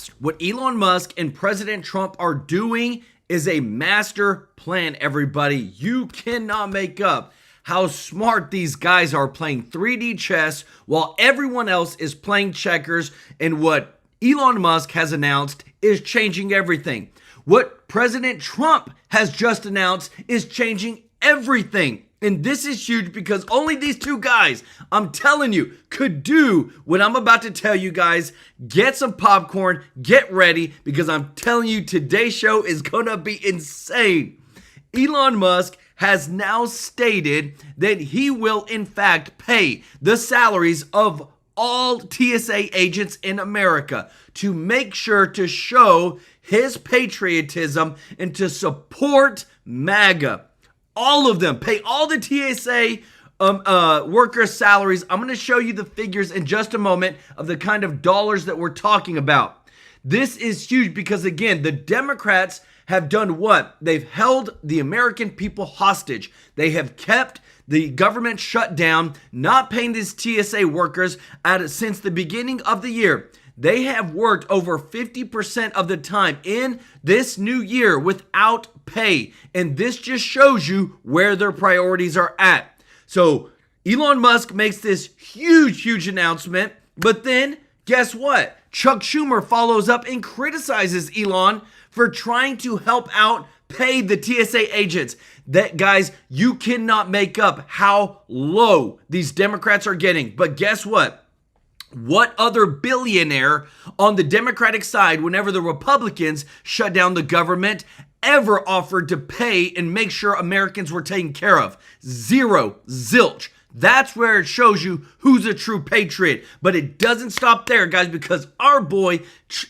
announced. What Elon Musk and President Trump are doing is a master plan, everybody. You cannot make up how smart these guys are playing 3D chess while everyone else is playing checkers. And what Elon Musk has announced is changing everything. What President Trump has just announced is changing everything. And this is huge because only these two guys, I'm telling you, could do what I'm about to tell you guys. Get some popcorn, get ready, because I'm telling you today's show is going to be insane. Elon Musk has now stated that he will in fact pay the salaries of all TSA agents in America to make sure to show his patriotism and to support MAGA. All of them, pay all the TSA workers' salaries. I'm going to show you the figures in just a moment of the kind of dollars that we're talking about. This is huge because, again, the Democrats have done what? They've held the American people hostage. They have kept the government shut down, not paying these TSA workers since the beginning of the year. They have worked over 50% of the time in this new year without pay. And this just shows you where their priorities are at. So Elon Musk makes this huge announcement. But then guess what? Chuck Schumer follows up and criticizes Elon for trying to help out pay the TSA agents. That, guys, you cannot make up how low these Democrats are getting. But guess what? What other billionaire on the Democratic side, whenever the Republicans shut down the government, ever offered to pay and make sure Americans were taken care of? Zero. Zilch. That's where it shows you who's a true patriot. But it doesn't stop there, guys, because our boy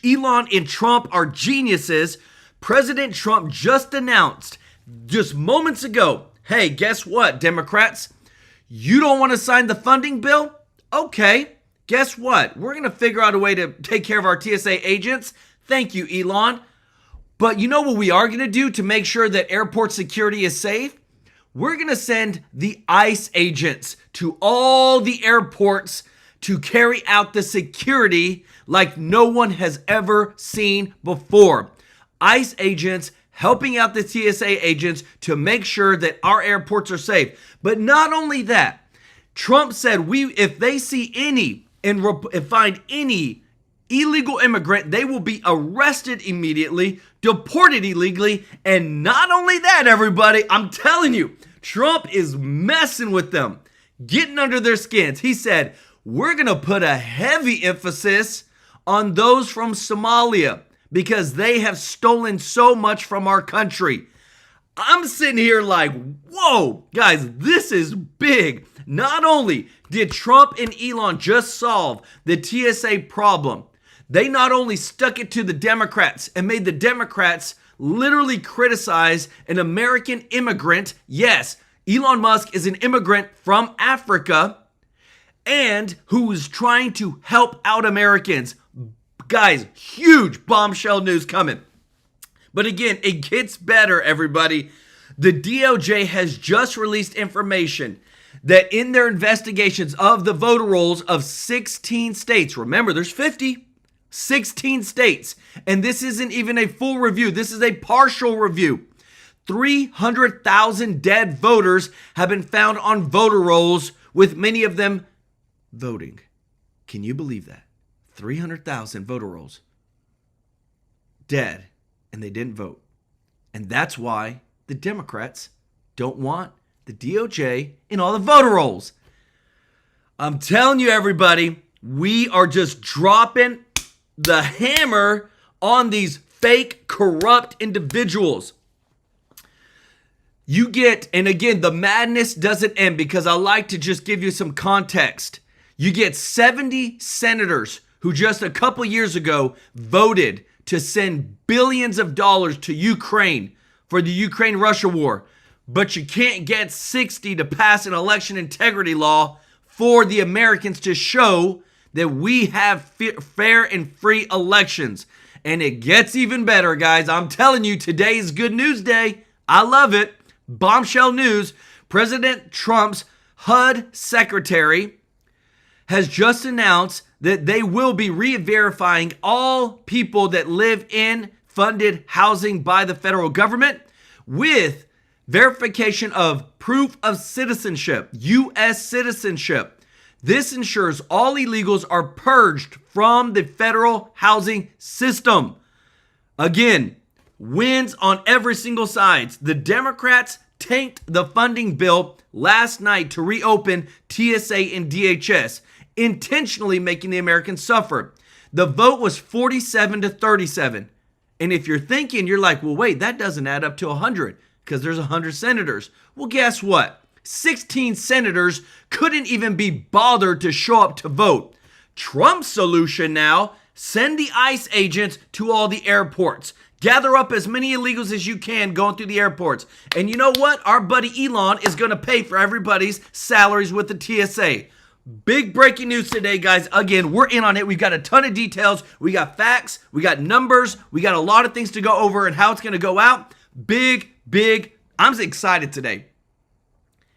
Elon and Trump are geniuses. President Trump just announced just moments ago, hey, guess what, Democrats? You don't want to sign the funding bill? Okay. Guess what? We're going to figure out a way to take care of our TSA agents. Thank you, Elon. But you know what we are going to do to make sure that airport security is safe? We're going to send the ICE agents to all the airports to carry out the security like no one has ever seen before. ICE agents helping out the TSA agents to make sure that our airports are safe. But not only that, Trump said if they see any and find any illegal immigrant, they will be arrested immediately, deported illegally. And not only that, everybody, I'm telling you, Trump is messing with them, getting under their skins. He said, we're going to put a heavy emphasis on those from Somalia because they have stolen so much from our country. I'm sitting here like, whoa, guys, this is big. Not only did Trump and Elon just solve the TSA problem, they not only stuck it to the Democrats and made the Democrats literally criticize an American immigrant. Yes, Elon Musk is an immigrant from Africa and who is trying to help out Americans. Guys, huge bombshell news coming. But again, it gets better, everybody. The DOJ has just released information that in their investigations of the voter rolls of 16 states, remember there's 16 states, and this isn't even a full review, this is a partial review. 300,000 dead voters have been found on voter rolls, with many of them voting. Can you believe that? 300,000 voter rolls dead, and they didn't vote. And that's why the Democrats don't want the DOJ in all the voter rolls. I'm telling you, everybody, we are just dropping the hammer on these fake, corrupt individuals. You get, and again, the madness doesn't end because I like to just give you some context. You get 70 senators who just a couple years ago voted to send billions of dollars to Ukraine for the Ukraine-Russia war. But you can't get 60 to pass an election integrity law for the Americans to show that we have fair and free elections. And it gets even better, guys. I'm telling you, today is Good News Day. I love it. Bombshell news. President Trump's HUD secretary has just announced that they will be re-verifying all people that live in funded housing by the federal government with verification of proof of citizenship, U.S. citizenship. This ensures all illegals are purged from the federal housing system. Again, wins on every single side. The Democrats tanked the funding bill last night to reopen TSA and DHS, intentionally making the Americans suffer. The vote was 47 to 37. And if you're thinking, you're like, well, wait, that doesn't add up to 100 because there's 100 senators. Well, guess what? 16 senators couldn't even be bothered to show up to vote. Trump's solution now, send the ICE agents to all the airports. Gather up as many illegals as you can going through the airports. And you know what? Our buddy Elon is going to pay for everybody's salaries with the TSA. Big breaking news today, guys. Again, we're in on it. We've got a ton of details. We got facts. We got numbers. We got a lot of things to go over and how it's going to go out. Big. I'm excited today.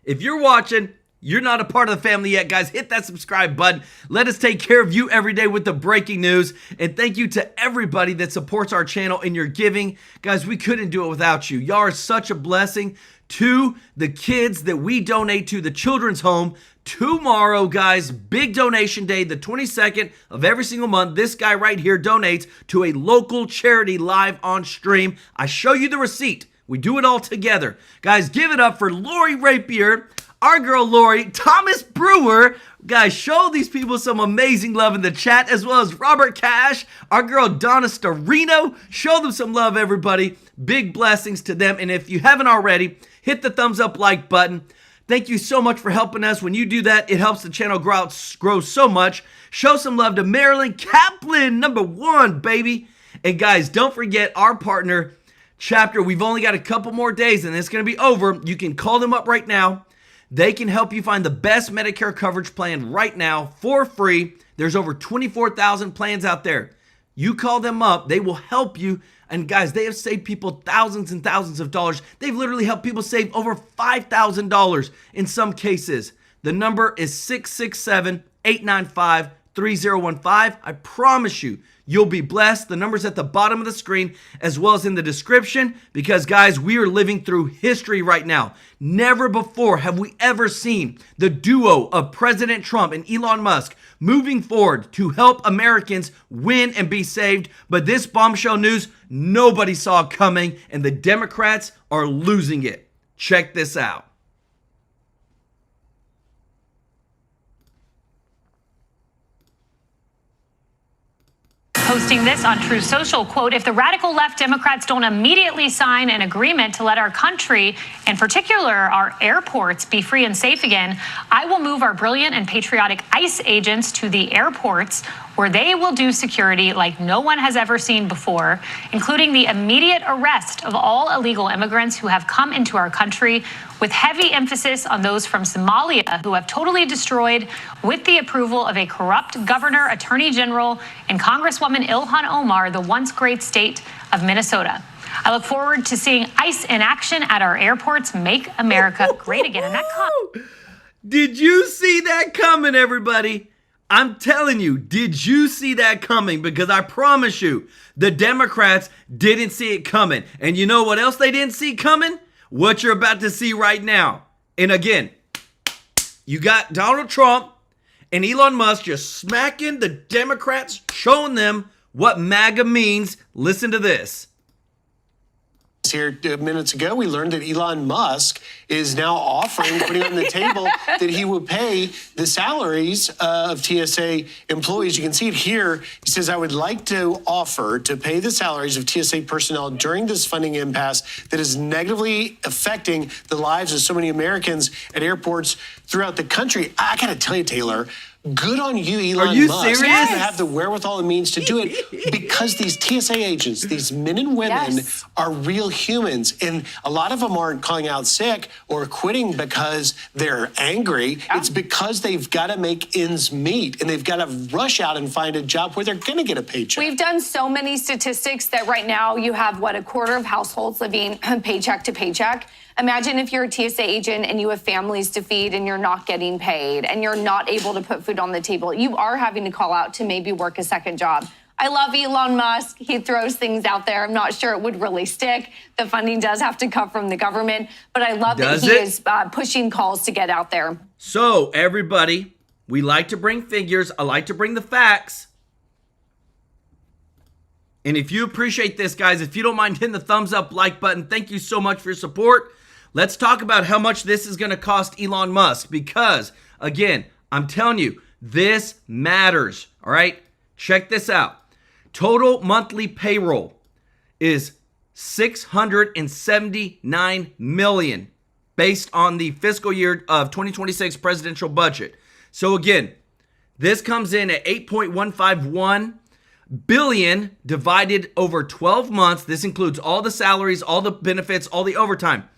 If you're watching, you're not a part of the family yet, guys, hit that subscribe button. Let us take care of you every day with the breaking news. And thank you to everybody that supports our channel in your giving. Guys, we couldn't do it without you. Y'all are such a blessing to the kids that we donate to the children's home. Tomorrow, guys, big donation day, the 22nd of every single month. This guy right here donates to a local charity live on stream. I show you the receipt. We do it all together. Guys, give it up for Lori Rapier, our girl Lori, Thomas Brewer. Guys, show these people some amazing love in the chat, as well as Robert Cash, our girl Donna Starino. Show them some love, everybody. Big blessings to them. And if you haven't already, hit the thumbs up like button. Thank you so much for helping us. When you do that, it helps the channel grow so much. Show some love to Marilyn Kaplan, #1, baby. And guys, don't forget our partner, Chapter. We've only got a couple more days and it's going to be over. You can call them up right now. They can help you find the best Medicare coverage plan right now for free. There's over 24,000 plans out there. You call them up, they will help you. And guys, they have saved people thousands and thousands of dollars. They've literally helped people save over $5,000 in some cases. The number is 667-895-3015. I promise you, you'll be blessed. The number's at the bottom of the screen as well as in the description because, guys, we are living through history right now. Never before have we ever seen the duo of President Trump and Elon Musk moving forward to help Americans win and be saved. But this bombshell news, nobody saw coming, and the Democrats are losing it. Check this out. Posting this on True Social, quote, if the radical left Democrats don't immediately sign an agreement to let our country, in particular our airports, be free and safe again, I will move our brilliant and patriotic ICE agents to the airports where they will do security like no one has ever seen before, including the immediate arrest of all illegal immigrants who have come into our country, with heavy emphasis on those from Somalia who have totally destroyed, with the approval of a corrupt governor, attorney general, and Congresswoman Ilhan Omar, the once great state of Minnesota. I look forward to seeing ICE in action at our airports. Make America great again. And that Did you see that coming, everybody? I'm telling you, did you see that coming? Because I promise you, the Democrats didn't see it coming. And you know what else they didn't see coming? What you're about to see right now. And again, you got Donald Trump and Elon Musk just smacking the Democrats, showing them what MAGA means. Listen to this. Here minutes ago, we learned that Elon Musk is now offering, putting on the table, that he will pay the salaries of TSA employees. You can see it here. He says, I would like to offer to pay the salaries of TSA personnel during this funding impasse that is negatively affecting the lives of so many Americans at airports throughout the country. I got to tell you, Taylor, good on you, Elon Are you Musk. serious? You have the wherewithal and means to do it because these TSA agents, these men and women, are real humans. And a lot of them aren't calling out sick or quitting because they're angry. It's because they've got to make ends meet and they've got to rush out and find a job where they're going to get a paycheck. We've done so many statistics that right now you have, a quarter of households living paycheck to paycheck. Imagine if you're a TSA agent and you have families to feed and you're not getting paid and you're not able to put food on the table. You are having to call out to maybe work a second job. I love Elon Musk. He throws things out there. I'm not sure it would really stick. The funding does have to come from the government, but I love that he is pushing calls to get out there. So everybody, we like to bring figures. I like to bring the facts. And if you appreciate this, guys, if you don't mind hitting the thumbs up like button, thank you so much for your support. Let's talk about how much this is going to cost Elon Musk because, again, I'm telling you, this matters, all right? Check this out. Total monthly payroll is $679 million based on the fiscal year of 2026 presidential budget. So again, this comes in at 8.151 billion divided over 12 months. This includes all the salaries, all the benefits, all the overtime.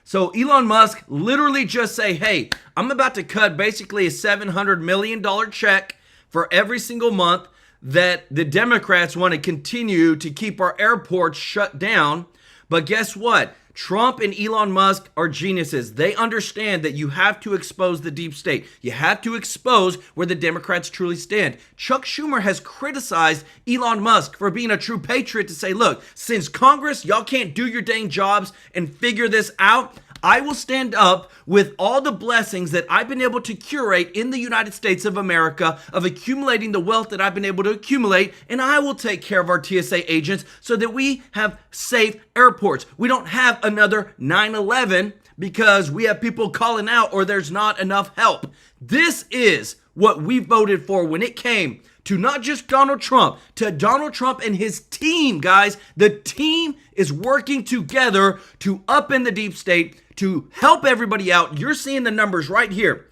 So Elon Musk literally just say, hey, I'm about to cut basically a $700 million check for every single month that the Democrats want to continue to keep our airports shut down. But guess what? Trump and Elon Musk are geniuses. They understand that you have to expose the deep state. You have to expose where the Democrats truly stand. Chuck Schumer has criticized Elon Musk for being a true patriot to say, look, since Congress, y'all can't do your dang jobs and figure this out, I will stand up with all the blessings that I've been able to curate in the United States of America of accumulating the wealth that I've been able to accumulate, and I will take care of our TSA agents so that we have safe airports. We don't have another 9/11 because we have people calling out or there's not enough help. This is what we voted for when it came to not just Donald Trump, to Donald Trump and his team, guys. The team is working together to upend the deep state, to help everybody out. You're seeing the numbers right here.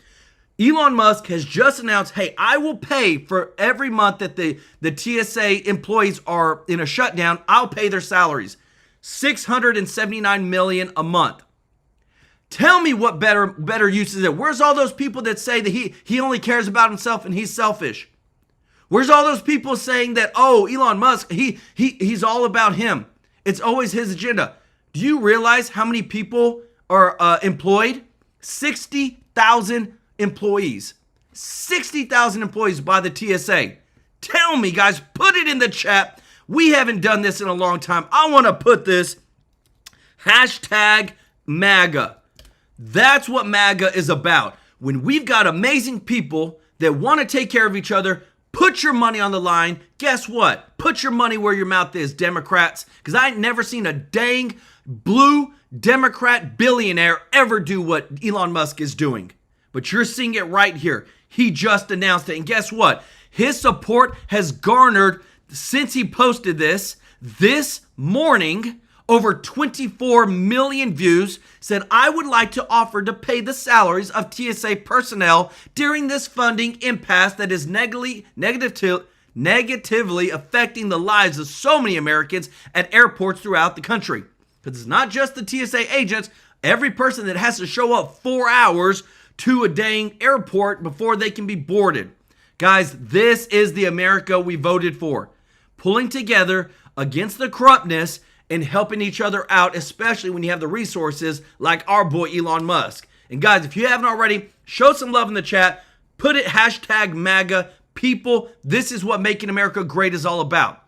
Elon Musk has just announced, hey, I will pay for every month that the TSA employees are in a shutdown. I'll pay their salaries. $679 million a month. Tell me what better use is it. Where's all those people that say that he only cares about himself and he's selfish? Where's all those people saying that, oh, Elon Musk, he's all about him. It's always his agenda. Do you realize how many people are employed? 60,000 employees. 60,000 employees by the TSA. Tell me, guys, put it in the chat. We haven't done this in a long time. I want to put this hashtag MAGA. That's what MAGA is about. When we've got amazing people that want to take care of each other, put your money on the line. Guess what? Put your money where your mouth is, Democrats. Because I ain't never seen a dang blue Democrat billionaire ever do what Elon Musk is doing. But you're seeing it right here. He just announced it. And guess what? His support has garnered, since he posted this morning, over 24 million views. Said, I would like to offer to pay the salaries of TSA personnel during this funding impasse that is negatively affecting the lives of so many Americans at airports throughout the country. Because it's not just the TSA agents, every person that has to show up 4 hours to a dang airport before they can be boarded. Guys, this is the America we voted for. Pulling together against the corruptness and helping each other out, especially when you have the resources like our boy Elon Musk. And guys, if you haven't already, show some love in the chat. Put it hashtag MAGA. People, this is what making America great is all about.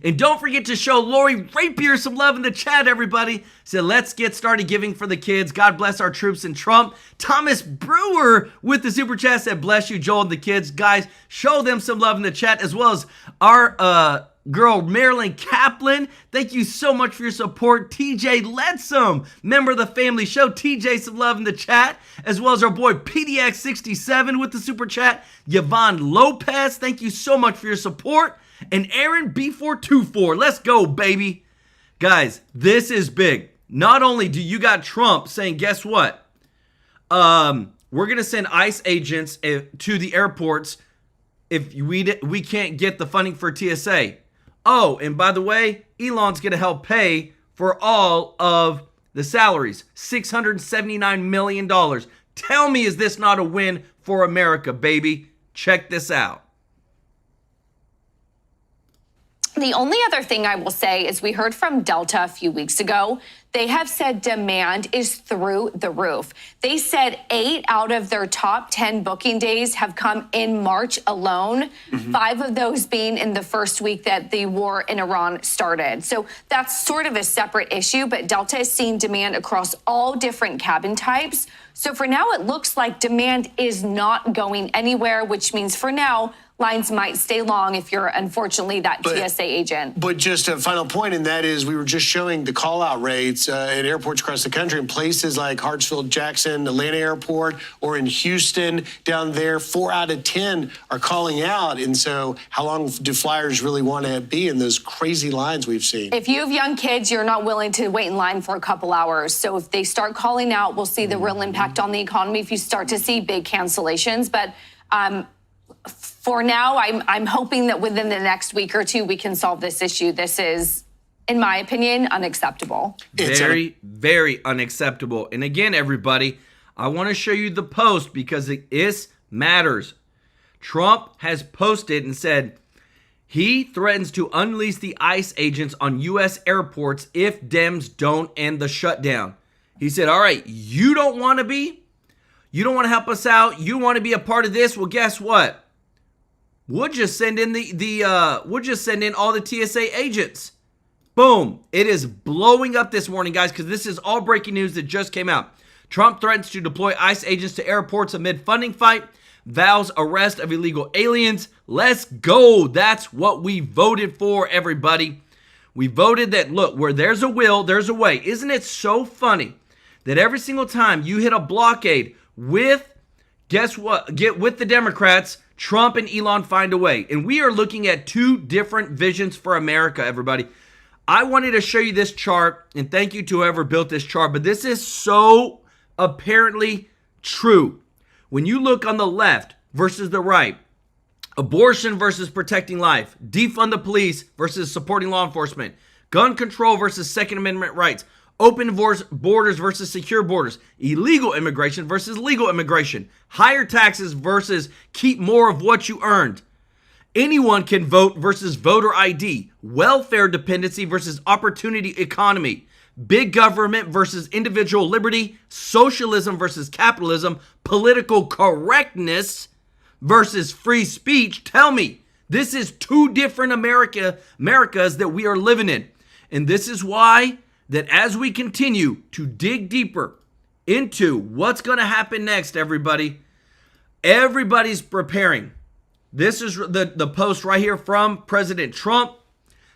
And don't forget to show Lori Rapier some love in the chat, everybody. So let's get started giving for the kids. God bless our troops in Trump. Thomas Brewer with the super chat said, bless you, Joel and the kids. Guys, show them some love in the chat, as well as our girl Marilyn Kaplan. Thank you so much for your support. TJ Ledsome, member of the family. Show TJ some love in the chat, as well as our boy PDX67 with the super chat. Yvonne Lopez, thank you so much for your support. And Aaron B424, let's go, baby. Guys, this is big. Not only do you got Trump saying, guess what? We're going to send ICE agents to the airports if we can't get the funding for TSA. Oh, and by the way, Elon's going to help pay for all of the salaries. $679 million. Tell me, is this not a win for America, baby? Check this out. The only other thing I will say is we heard from Delta a few weeks ago. They have said demand is through the roof. They said 8 out of their top 10 booking days have come in March alone, 5 of those being in the first week that the war in Iran started. So that's sort of a separate issue, but Delta is seeing demand across all different cabin types. So for now, it looks like demand is not going anywhere, which means for now, lines might stay long if you're, unfortunately, that TSA agent. But just a final point, and that is we were just showing the call-out rates at airports across the country in places like Hartsfield, Jackson, Atlanta Airport, or in Houston down there. 4 out of 10 are calling out. And so how long do flyers really want to be in those crazy lines we've seen? If you have young kids, you're not willing to wait in line for a couple hours. So if they start calling out, we'll see the real impact on the economy if you start to see big cancellations. But for now, I'm hoping that within the next week or two, we can solve this issue. This is, in my opinion, unacceptable. Very, very unacceptable. And again, everybody, I want to show you the post because it matters. Trump has posted and said he threatens to unleash the ICE agents on U.S. airports if Dems don't end the shutdown. He said, all right, you don't want to help us out. You want to be a part of this? Well, guess what? We'll just send in all the TSA agents. Boom. It is blowing up this morning, guys, because this is all breaking news that just came out. Trump threatens to deploy ICE agents to airports amid funding fight. Vows arrest of illegal aliens. Let's go. That's what we voted for, everybody. We voted that, look, where there's a will, there's a way. Isn't it so funny that every single time you hit a blockade with, guess what? Get with the Democrats, Trump and Elon find a way. And we are looking at 2 different visions for America, everybody. I wanted to show you this chart, and thank you to whoever built this chart, but this is so apparently true. When you look on the left versus the right, abortion versus protecting life, defund the police versus supporting law enforcement, gun control versus Second Amendment rights, open borders versus secure borders, illegal immigration versus legal immigration, higher taxes versus keep more of what you earned, anyone can vote versus voter ID, welfare dependency versus opportunity economy, big government versus individual liberty, socialism versus capitalism, political correctness versus free speech. Tell me, this is 2 different Americas that we are living in. And this is why that as we continue to dig deeper into what's going to happen next, everybody's preparing. This is the post right here from President Trump.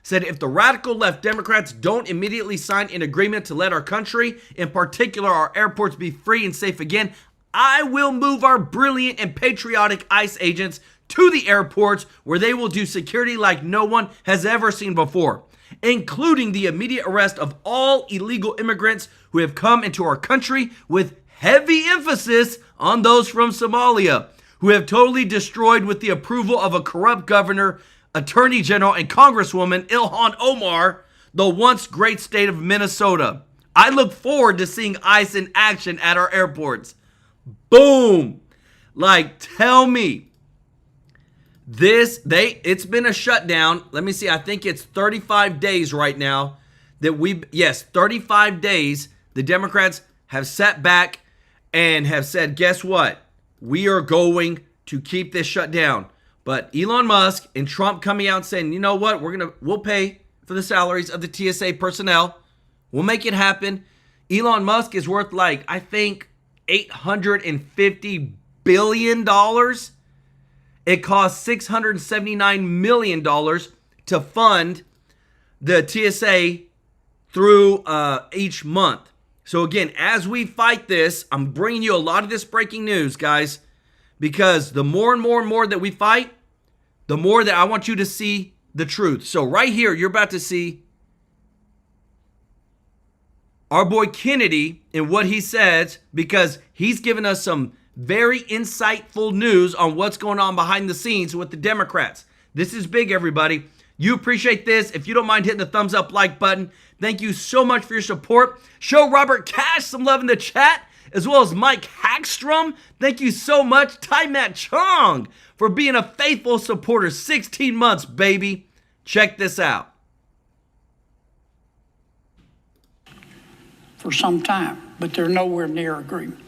Said if the radical left Democrats don't immediately sign an agreement to let our country, in particular our airports, be free and safe again, I will move our brilliant and patriotic ICE agents to the airports where they will do security like no one has ever seen before, including the immediate arrest of all illegal immigrants who have come into our country, with heavy emphasis on those from Somalia, who have totally destroyed with the approval of a corrupt governor, attorney general, and congresswoman Ilhan Omar, the once great state of Minnesota. I look forward to seeing ICE in action at our airports. Boom. Like, tell me. It's been a shutdown. Let me see. I think it's 35 days right now that 35 days the Democrats have sat back and have said, guess what? We are going to keep this shut down. But Elon Musk and Trump coming out saying, you know what? We'll pay for the salaries of the TSA personnel. We'll make it happen. Elon Musk is worth, like, I think $850 billion. It costs $679 million to fund the TSA through each month. So again, as we fight this, I'm bringing you a lot of this breaking news, guys, because the more and more that we fight, the more that I want you to see the truth. So right here, you're about to see our boy Kennedy and what he says, because he's given us some very insightful news on what's going on behind the scenes with the Democrats. This is big, everybody. You appreciate this. If you don't mind hitting the thumbs up like button, thank you so much for your support. Show Robert Cash some love in the chat, as well as Mike Hackstrom. Thank you so much. Ty Matt Chong for being a faithful supporter. 16 months, baby. Check this out. For some time, but they're nowhere near agreement.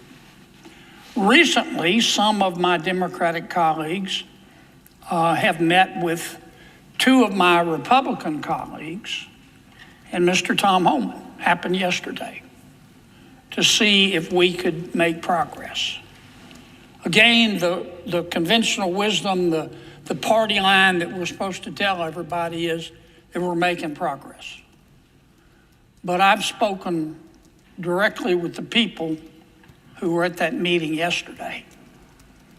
Recently, some of my Democratic colleagues have met with two of my Republican colleagues and Mr. Tom Homan. Happened yesterday, to see if we could make progress. Again, the conventional wisdom, the party line that we're supposed to tell everybody is that we're making progress. But I've spoken directly with the people who were at that meeting yesterday,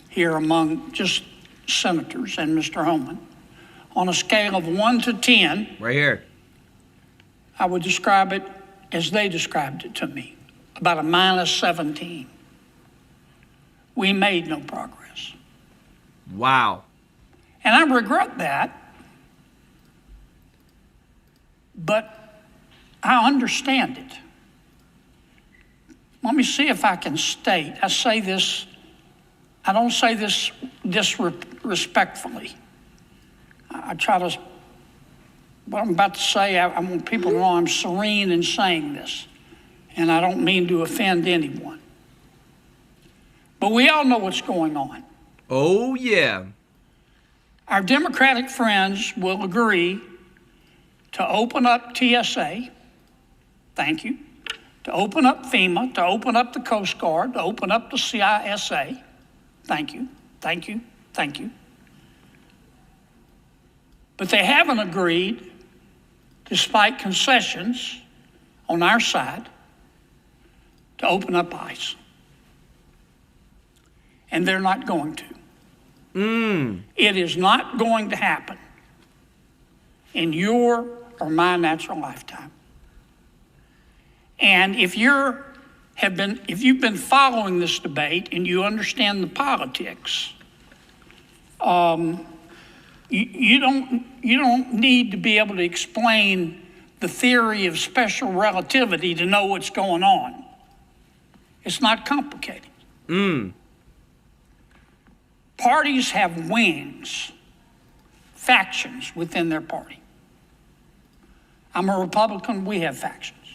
here among just senators and Mr. Homan. On a scale of 1 to 10, Right here. I would describe it as they described it to me, about a -17. We made no progress. Wow. And I regret that, but I understand it. Let me see if I can state, I say this, I don't say this disrespectfully. I try to, what I'm about to say, I want people to know I'm serene in saying this, and I don't mean to offend anyone. But we all know what's going on. Oh, yeah. Our Democratic friends will agree to open up TSA, thank you, to open up FEMA, to open up the Coast Guard, to open up the CISA, thank you, thank you, thank you. But they haven't agreed, despite concessions on our side, to open up ICE. And they're not going to. It is not going to happen in your or my natural lifetime. And if you've been following this debate and you understand the politics, you don't need to be able to explain the theory of special relativity to know what's going on. It's not complicated. Parties have wings, factions within their party. I'm a Republican, we have factions.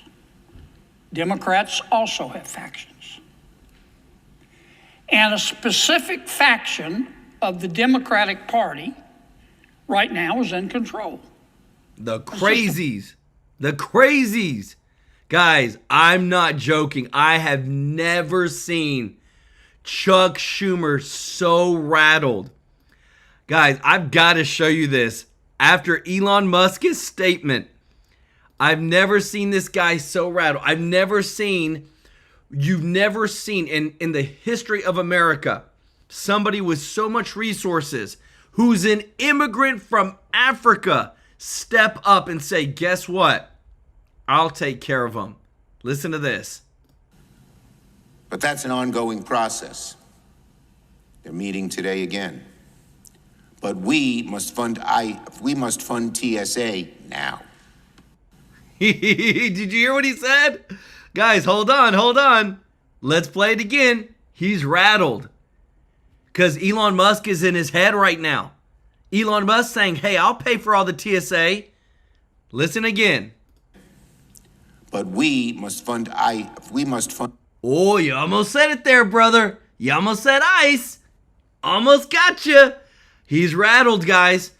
Democrats also have factions. And a specific faction of the Democratic Party right now is in control. The crazies. The crazies. Guys, I'm not joking. I have never seen Chuck Schumer so rattled. Guys, I've got to show you this. After Elon Musk's statement, I've never seen this guy so rattled. You've never seen in the history of America somebody with so much resources who's an immigrant from Africa step up and say, guess what? I'll take care of him. Listen to this. But that's an ongoing process. They're meeting today again. But we must fund TSA now. Did you hear what he said? Guys, hold on. Let's play it again. He's rattled. Because Elon Musk is in his head right now. Elon Musk saying, hey, I'll pay for all the TSA. Listen again. But we must fund. Oh, you almost said it there, brother. You almost said ICE. Almost got you. He's rattled, guys.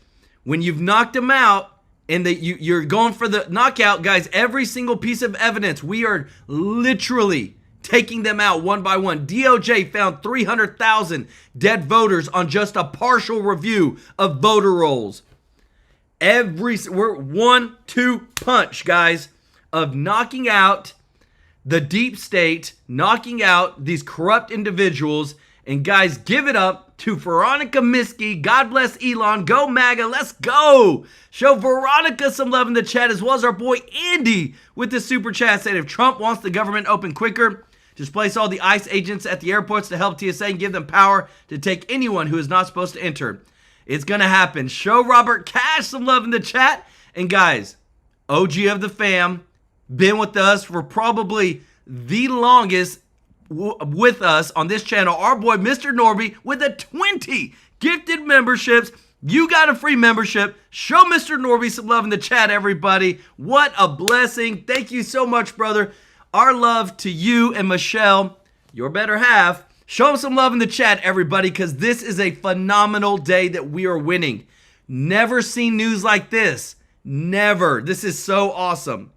When you've knocked him out and you're going for the knockout, guys, every single piece of evidence, we are literally taking them out one by one. DOJ found 300,000 dead voters on just a partial review of voter rolls. We're 1-2 punch, guys, of knocking out the deep state, knocking out these corrupt individuals. And guys, give it up to Veronica Miskey. God bless Elon. Go MAGA. Let's go. Show Veronica some love in the chat, as well as our boy Andy with the super chat saying if Trump wants the government open quicker, just place all the ICE agents at the airports to help TSA and give them power to take anyone who is not supposed to enter. It's going to happen. Show Robert Cash some love in the chat. And guys, OG of the fam, been with us for probably the longest with us on this channel. Our boy, Mr. Norby, with the 20 gifted memberships. You got a free membership. Show Mr. Norby some love in the chat, everybody. What a blessing. Thank you so much, brother. Our love to you and Michelle, your better half. Show them some love in the chat, everybody, because this is a phenomenal day that we are winning. Never seen news like this. Never. This is so awesome.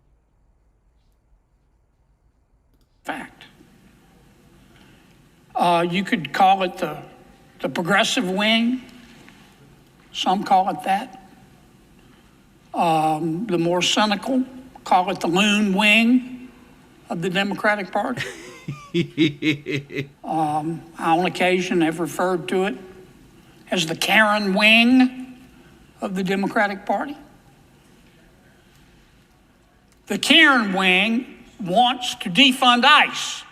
Fact. You could call it the progressive wing. Some call it that. The more cynical call it the loon wing of the Democratic Party. On occasion, have referred to it as the Karen wing of the Democratic Party. The Karen wing wants to defund ICE,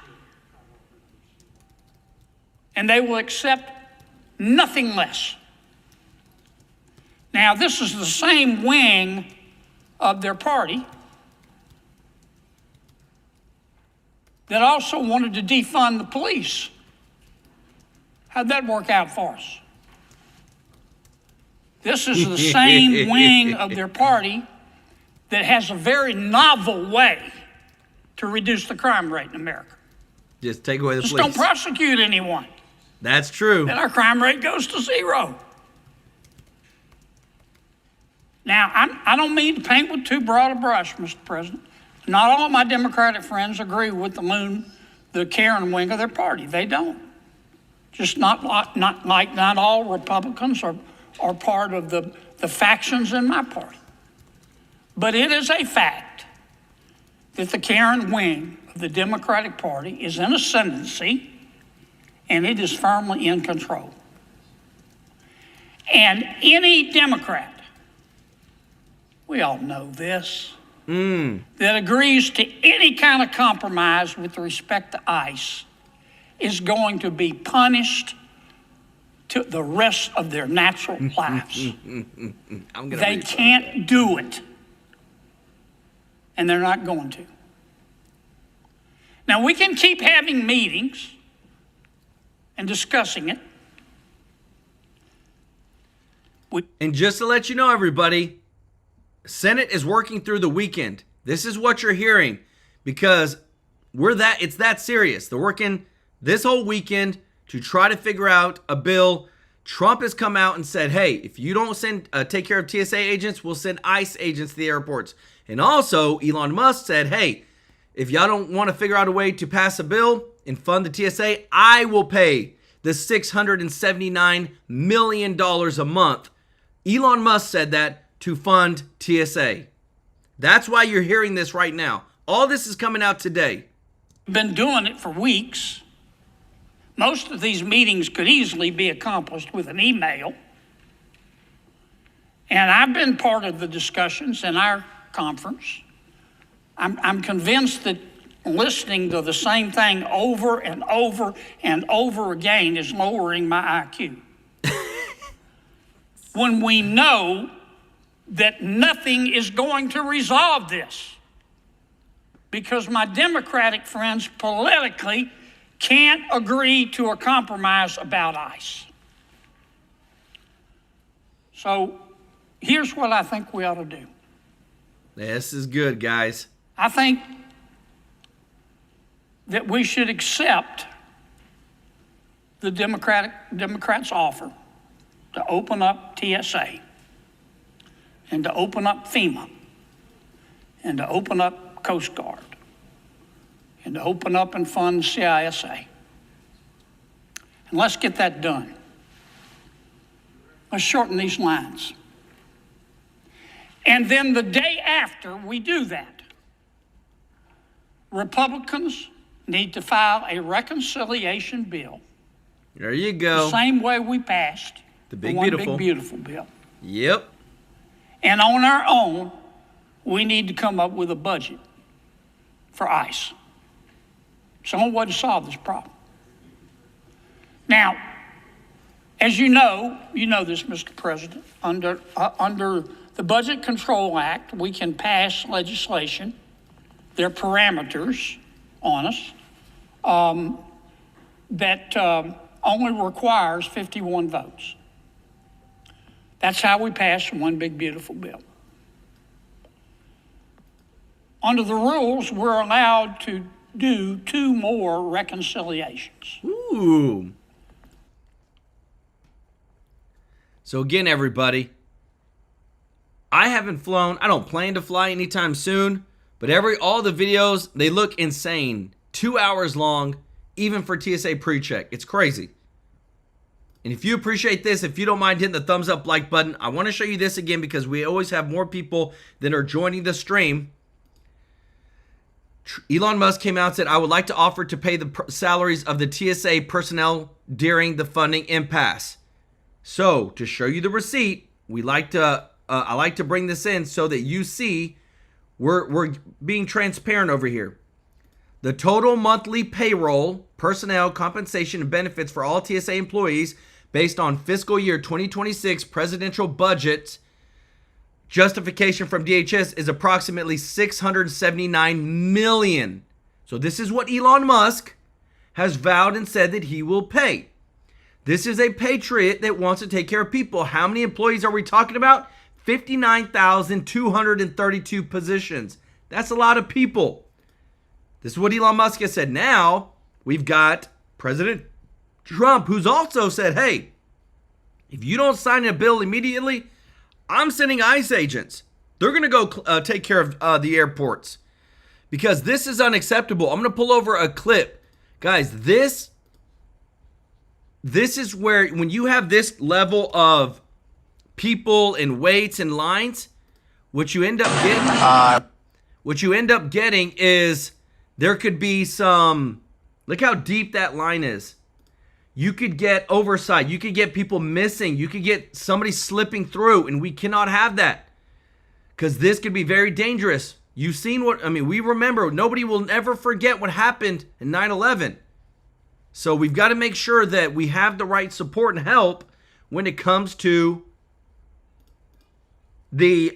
and they will accept nothing less. Now, this is the same wing of their party that also wanted to defund the police. How'd that work out for us? This is the same wing of their party that has a very novel way to reduce the crime rate in America. Just take away the Just police. don't prosecute anyone. That's true. Then our crime rate goes to zero. Now, I don't mean to paint with too broad a brush, Mr. President. Not all of my Democratic friends agree with the Karen wing of their party. They don't. Just not all Republicans are part of the factions in my party. But it is a fact that the Karen wing of the Democratic Party is in ascendancy, and it is firmly in control. And any Democrat, we all know this, that agrees to any kind of compromise with respect to ICE is going to be punished to the rest of their natural lives. They can't do it. And they're not going to. Now, we can keep having meetings and discussing it. And just to let you know, everybody, Senate is working through the weekend. This is what you're hearing because it's that serious. They're working this whole weekend to try to figure out a bill. Trump has come out and said, hey, if you don't take care of TSA agents, we'll send ICE agents to the airports. And also, Elon Musk said, hey, if y'all don't want to figure out a way to pass a bill and fund the TSA, I will pay the $679 million a month. Elon Musk said that to fund TSA. That's why you're hearing this right now. All this is coming out today. Been doing it for weeks. Most of these meetings could easily be accomplished with an email. And I've been part of the discussions in our conference. I'm convinced that listening to the same thing over and over and over again is lowering my IQ. When we know that nothing is going to resolve this because my Democratic friends politically can't agree to a compromise about ICE. So here's what I think we ought to do. This is good, guys. I think that we should accept the Democrats' offer to open up TSA and to open up FEMA and to open up Coast Guard and to open up and fund CISA. And let's get that done. Let's shorten these lines. And then the day after we do that, Republicans need to file a reconciliation bill. There you go. The same way we passed the Big One Beautiful. Big Beautiful bill. Yep. And on our own, we need to come up with a budget for ICE. Some way to solve this problem. Now, as you know this, Mr. President, under the Budget Control Act, we can pass legislation. There are parameters on us that only requires 51 votes. That's how we passed one big, beautiful bill. Under the rules, we're allowed to do 2 more reconciliations. Ooh. So again, everybody, I haven't flown. I don't plan to fly anytime soon, but all the videos, they look insane. 2 hours long, even for TSA pre-check. It's crazy. And if you appreciate this, if you don't mind hitting the thumbs up like button, I want to show you this again because we always have more people that are joining the stream. Elon Musk came out and said, I would like to offer to pay the salaries of the TSA personnel during the funding impasse. So to show you the receipt, I like to bring this in so that you see we're being transparent over here. The total monthly payroll, personnel, compensation, and benefits for all TSA employees based on fiscal year 2026 presidential budget justification from DHS is approximately $679 million. So this is what Elon Musk has vowed and said that he will pay. This is a patriot that wants to take care of people. How many employees are we talking about? 59,232 positions. That's a lot of people. This is what Elon Musk has said. Now, we've got President Trump, who's also said, hey, if you don't sign a bill immediately, I'm sending ICE agents. They're going to go take care of the airports because this is unacceptable. I'm going to pull over a clip. Guys, this is where when you have this level of people and waits and lines, what you end up getting is there could be some, look how deep that line is. You could get oversight. You could get people missing. You could get somebody slipping through, and we cannot have that because this could be very dangerous. You've seen we remember, nobody will ever forget what happened in 9/11. So we've got to make sure that we have the right support and help when it comes to the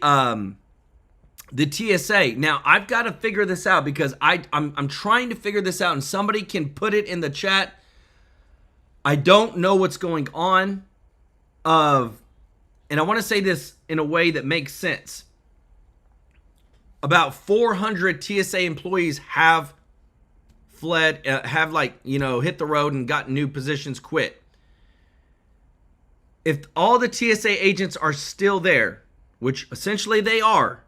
TSA. Now, I've got to figure this out because I'm trying to figure this out, and somebody can put it in the chat. I don't know what's going on and I want to say this in a way that makes sense. About 400 TSA employees have fled, hit the road and gotten new positions, quit. If all the TSA agents are still there, which essentially they are,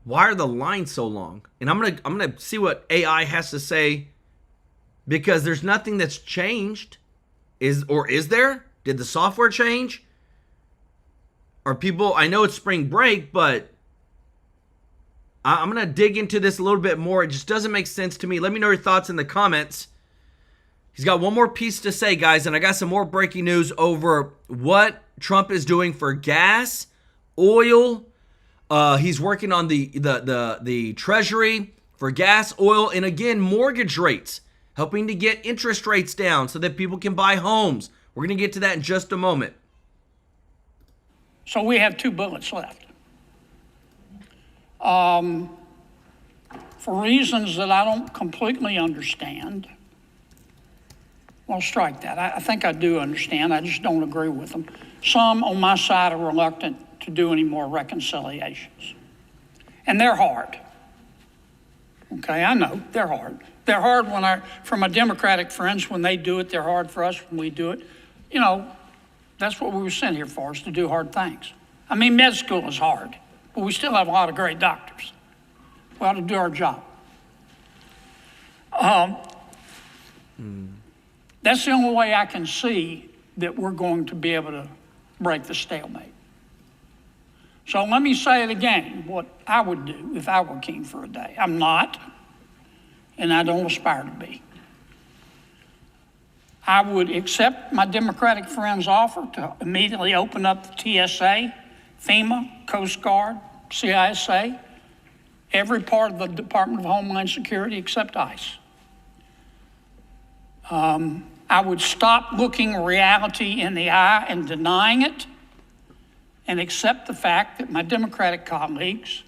why are the lines so long? And I'm gonna see what AI has to say because there's nothing that's changed. Is there? Did the software change? Are people, I know it's spring break, but I'm going to dig into this a little bit more. It just doesn't make sense to me. Let me know your thoughts in the comments. He's got one more piece to say, guys, and I got some more breaking news over what Trump is doing for gas, oil. He's working on the Treasury for gas, oil, and again, mortgage rates, helping to get interest rates down so that people can buy homes. We're going to get to that in just a moment. So we have 2 bullets left. For reasons that I don't completely understand, well, strike that. I think I do understand. I just don't agree with them. Some on my side are reluctant to do any more reconciliations. And they're hard. Okay, I know, they're hard. They're hard for my Democratic friends when they do it. They're hard for us when we do it. You know, that's what we were sent here for, is to do hard things. I mean, med school is hard, but we still have a lot of great doctors. We ought to do our job. That's the only way I can see that we're going to be able to break the stalemate. So let me say it again, what I would do if I were king for a day. I'm not, and I don't aspire to be. I would accept my Democratic friends' offer to immediately open up the TSA, FEMA, Coast Guard, CISA, every part of the Department of Homeland Security except ICE. I would stop looking reality in the eye and denying it, and accept the fact that my Democratic colleagues,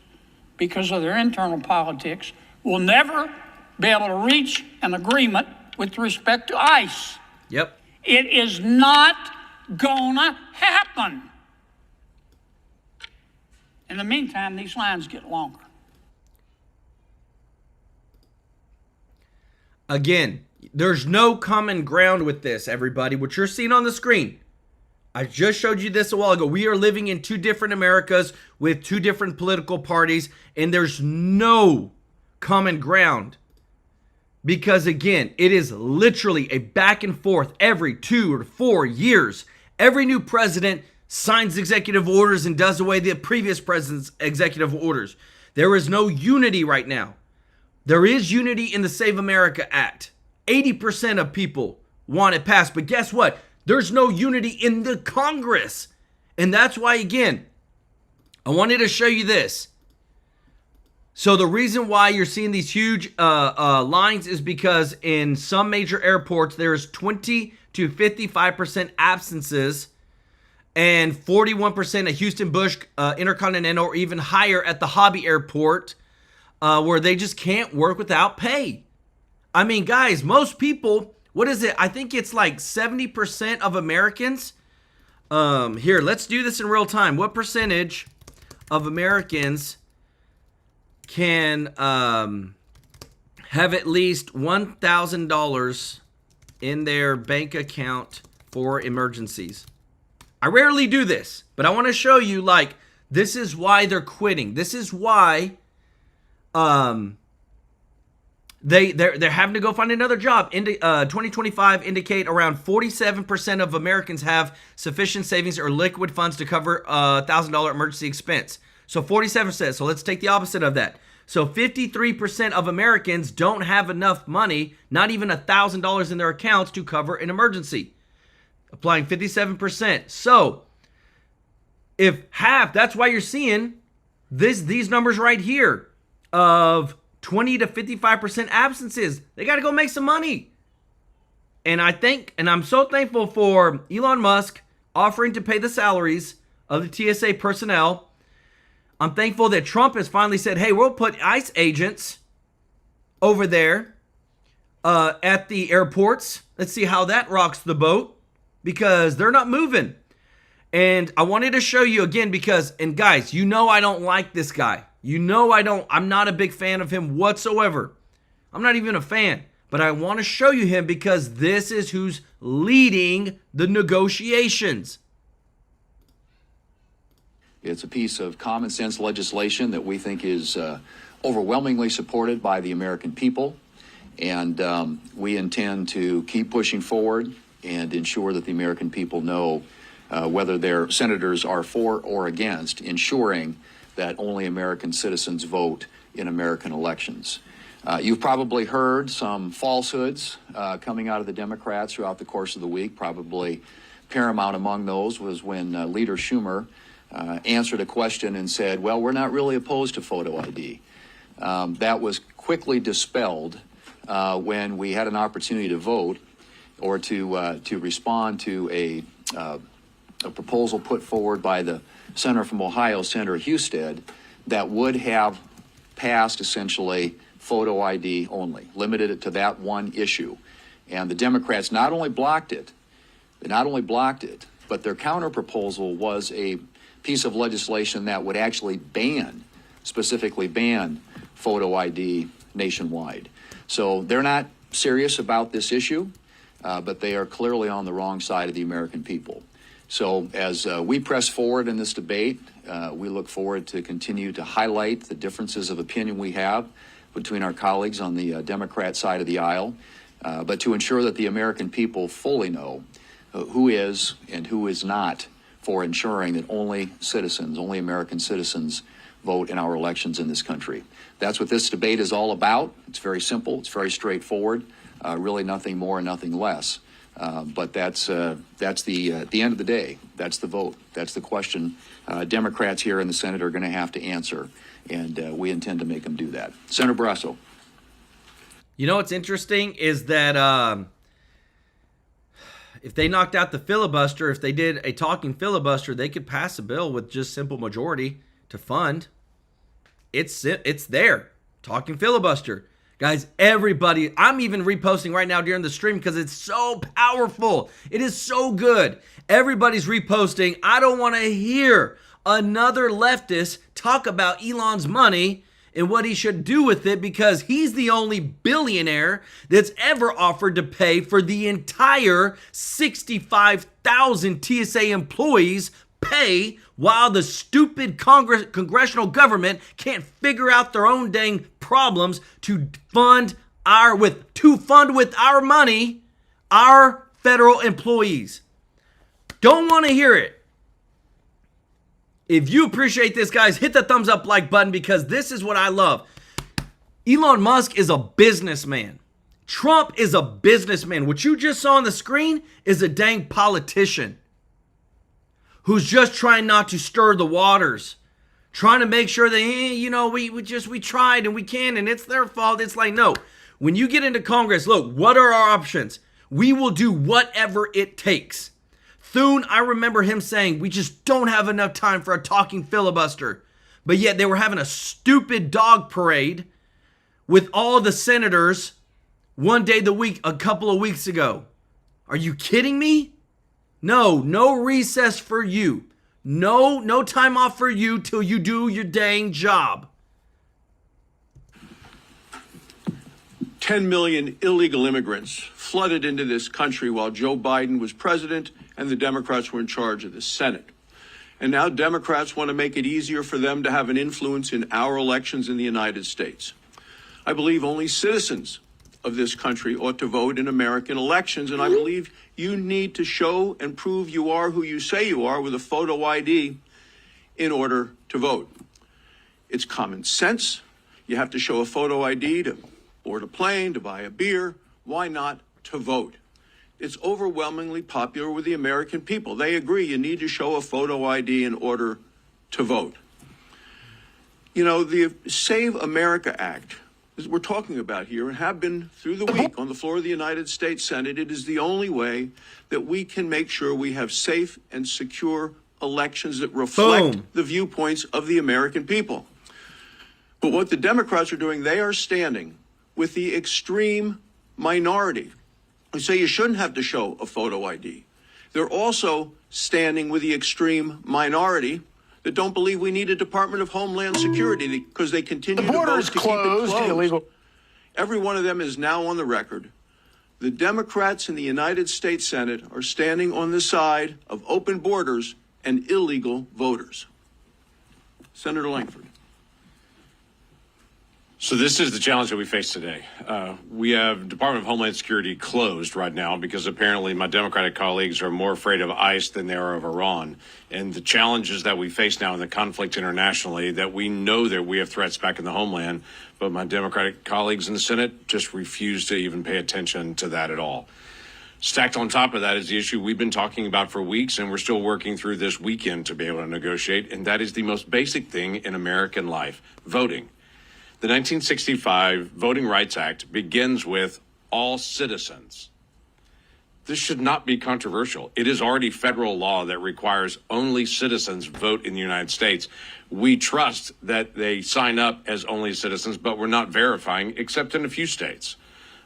because of their internal politics, will never be able to reach an agreement with respect to ICE. Yep. It is not gonna happen. In the meantime, these lines get longer. Again, there's no common ground with this, everybody. What you're seeing on the screen, I just showed you this a while ago. We are living in two different Americas with two different political parties, and there's no common ground. Because again, it is literally a back and forth every 2 or 4 years. Every new president signs executive orders and does away the previous president's executive orders. There is no unity right now. There is unity in the Save America Act. 80% of people want it passed, but guess what? There's no unity in the Congress. And that's why, again, I wanted to show you this. So the reason why you're seeing these huge lines is because in some major airports, there's 20 to 55% absences and 41% at Houston Bush Intercontinental, or even higher at the Hobby Airport, where they just can't work without pay. I mean, guys, most people, what is it? I think it's like 70% of Americans. Here, let's do this in real time. What percentage of Americans can have at least $1,000 in their bank account for emergencies? I rarely do this, but I want to show you, like, this is why they're quitting. This is why they're having to go find another job. 2025 indicate around 47% of Americans have sufficient savings or liquid funds to cover a $1,000 emergency expense. So 47%. So let's take the opposite of that. So 53% of Americans don't have enough money, not even $1,000 in their accounts to cover an emergency. Applying 57%. So if half, that's why you're seeing these numbers right here of 20 to 55% absences. They got to go make some money. And I'm so thankful for Elon Musk offering to pay the salaries of the TSA personnel. I'm thankful that Trump has finally said, hey, we'll put ICE agents over there at the airports. Let's see how that rocks the boat, because they're not moving. And I wanted to show you again because, and guys, you know I don't like this guy. You know I'm not a big fan of him whatsoever. I'm not even a fan. But I want to show you him because this is who's leading the negotiations. It's a piece of common sense legislation that we think is overwhelmingly supported by the American people. And we intend to keep pushing forward and ensure that the American people know whether their senators are for or against ensuring that only American citizens vote in American elections. You've probably heard some falsehoods coming out of the Democrats throughout the course of the week. Probably paramount among those was when Leader Schumer answered a question and said, well, we're not really opposed to photo ID. That was quickly dispelled when we had an opportunity to vote or to respond to a proposal put forward by the senator from Ohio, Senator Husted, that would have passed essentially photo ID only, limited it to that one issue. And the Democrats not only blocked it, but their counter proposal was a piece of legislation that would actually specifically ban photo ID nationwide. So they're not serious about this issue, but they are clearly on the wrong side of the American people. So as we press forward in this debate, we look forward to continue to highlight the differences of opinion we have between our colleagues on the Democrat side of the aisle, but to ensure that the American people fully know who is and who is not for ensuring that only American citizens vote in our elections in this country. That's what this debate is all about. It's very simple. It's very straightforward. Really nothing more and nothing less. But that's the end of the day. That's the vote. That's the question Democrats here in the Senate are going to have to answer, and we intend to make them do that. Senator Barrasso. You know what's interesting is that if they knocked out the filibuster, if they did a talking filibuster, they could pass a bill with just simple majority to fund. It's there. Talking filibuster. Guys, everybody, I'm even reposting right now during the stream because it's so powerful. It is so good. Everybody's reposting. I don't want to hear another leftist talk about Elon's money and what he should do with it, because he's the only billionaire that's ever offered to pay for the entire 65,000 TSA employees pay, while the stupid congressional government can't figure out their own dang problems to fund with our money our federal employees. Don't want to hear it. If you appreciate this, guys, hit the thumbs up like button, because this is what I love. Elon Musk is a businessman. Trump is a businessman. What you just saw on the screen is a dang politician who's just trying not to stir the waters, trying to make sure that, we tried and we can, and it's their fault. It's like, no. When you get into Congress, look, what are our options? We will do whatever it takes. Thune, I remember him saying, we just don't have enough time for a talking filibuster. But yet they were having a stupid dog parade with all the senators one day the week a couple of weeks ago. Are you kidding me? No recess for you. No time off for you till you do your dang job. 10 million illegal immigrants flooded into this country while Joe Biden was president and the Democrats were in charge of the Senate. And now Democrats want to make it easier for them to have an influence in our elections in the United States. I believe only citizens of this country ought to vote in American elections, and I believe you need to show and prove you are who you say you are with a photo ID in order to vote. It's common sense. You have to show a photo ID to board a plane, to buy a beer. Why not to vote? It's overwhelmingly popular with the American people. They agree you need to show a photo ID in order to vote. You know, the Save America Act, as we're talking about here, and have been through the week on the floor of the United States Senate, it is the only way that we can make sure we have safe and secure elections that reflect the viewpoints of the American people. But what the Democrats are doing, they are standing with the extreme minority who say you shouldn't have to show a photo ID. They're also standing with the extreme minority that don't believe we need a Department of Homeland Security because they continue to vote to keep it closed. Every one of them is now on the record. The Democrats in the United States Senate are standing on the side of open borders and illegal voters. Senator Langford. So this is the challenge that we face today. We have Department of Homeland Security closed right now because apparently my Democratic colleagues are more afraid of ICE than they are of Iran. And the challenges that we face now in the conflict internationally, that we know that we have threats back in the homeland, but my Democratic colleagues in the Senate just refuse to even pay attention to that at all. Stacked on top of that is the issue we've been talking about for weeks, and we're still working through this weekend to be able to negotiate, and that is the most basic thing in American life, voting. The 1965 Voting Rights Act begins with all citizens. This should not be controversial. It is already federal law that requires only citizens vote in the United States. We trust that they sign up as only citizens, but we're not verifying, except in a few states.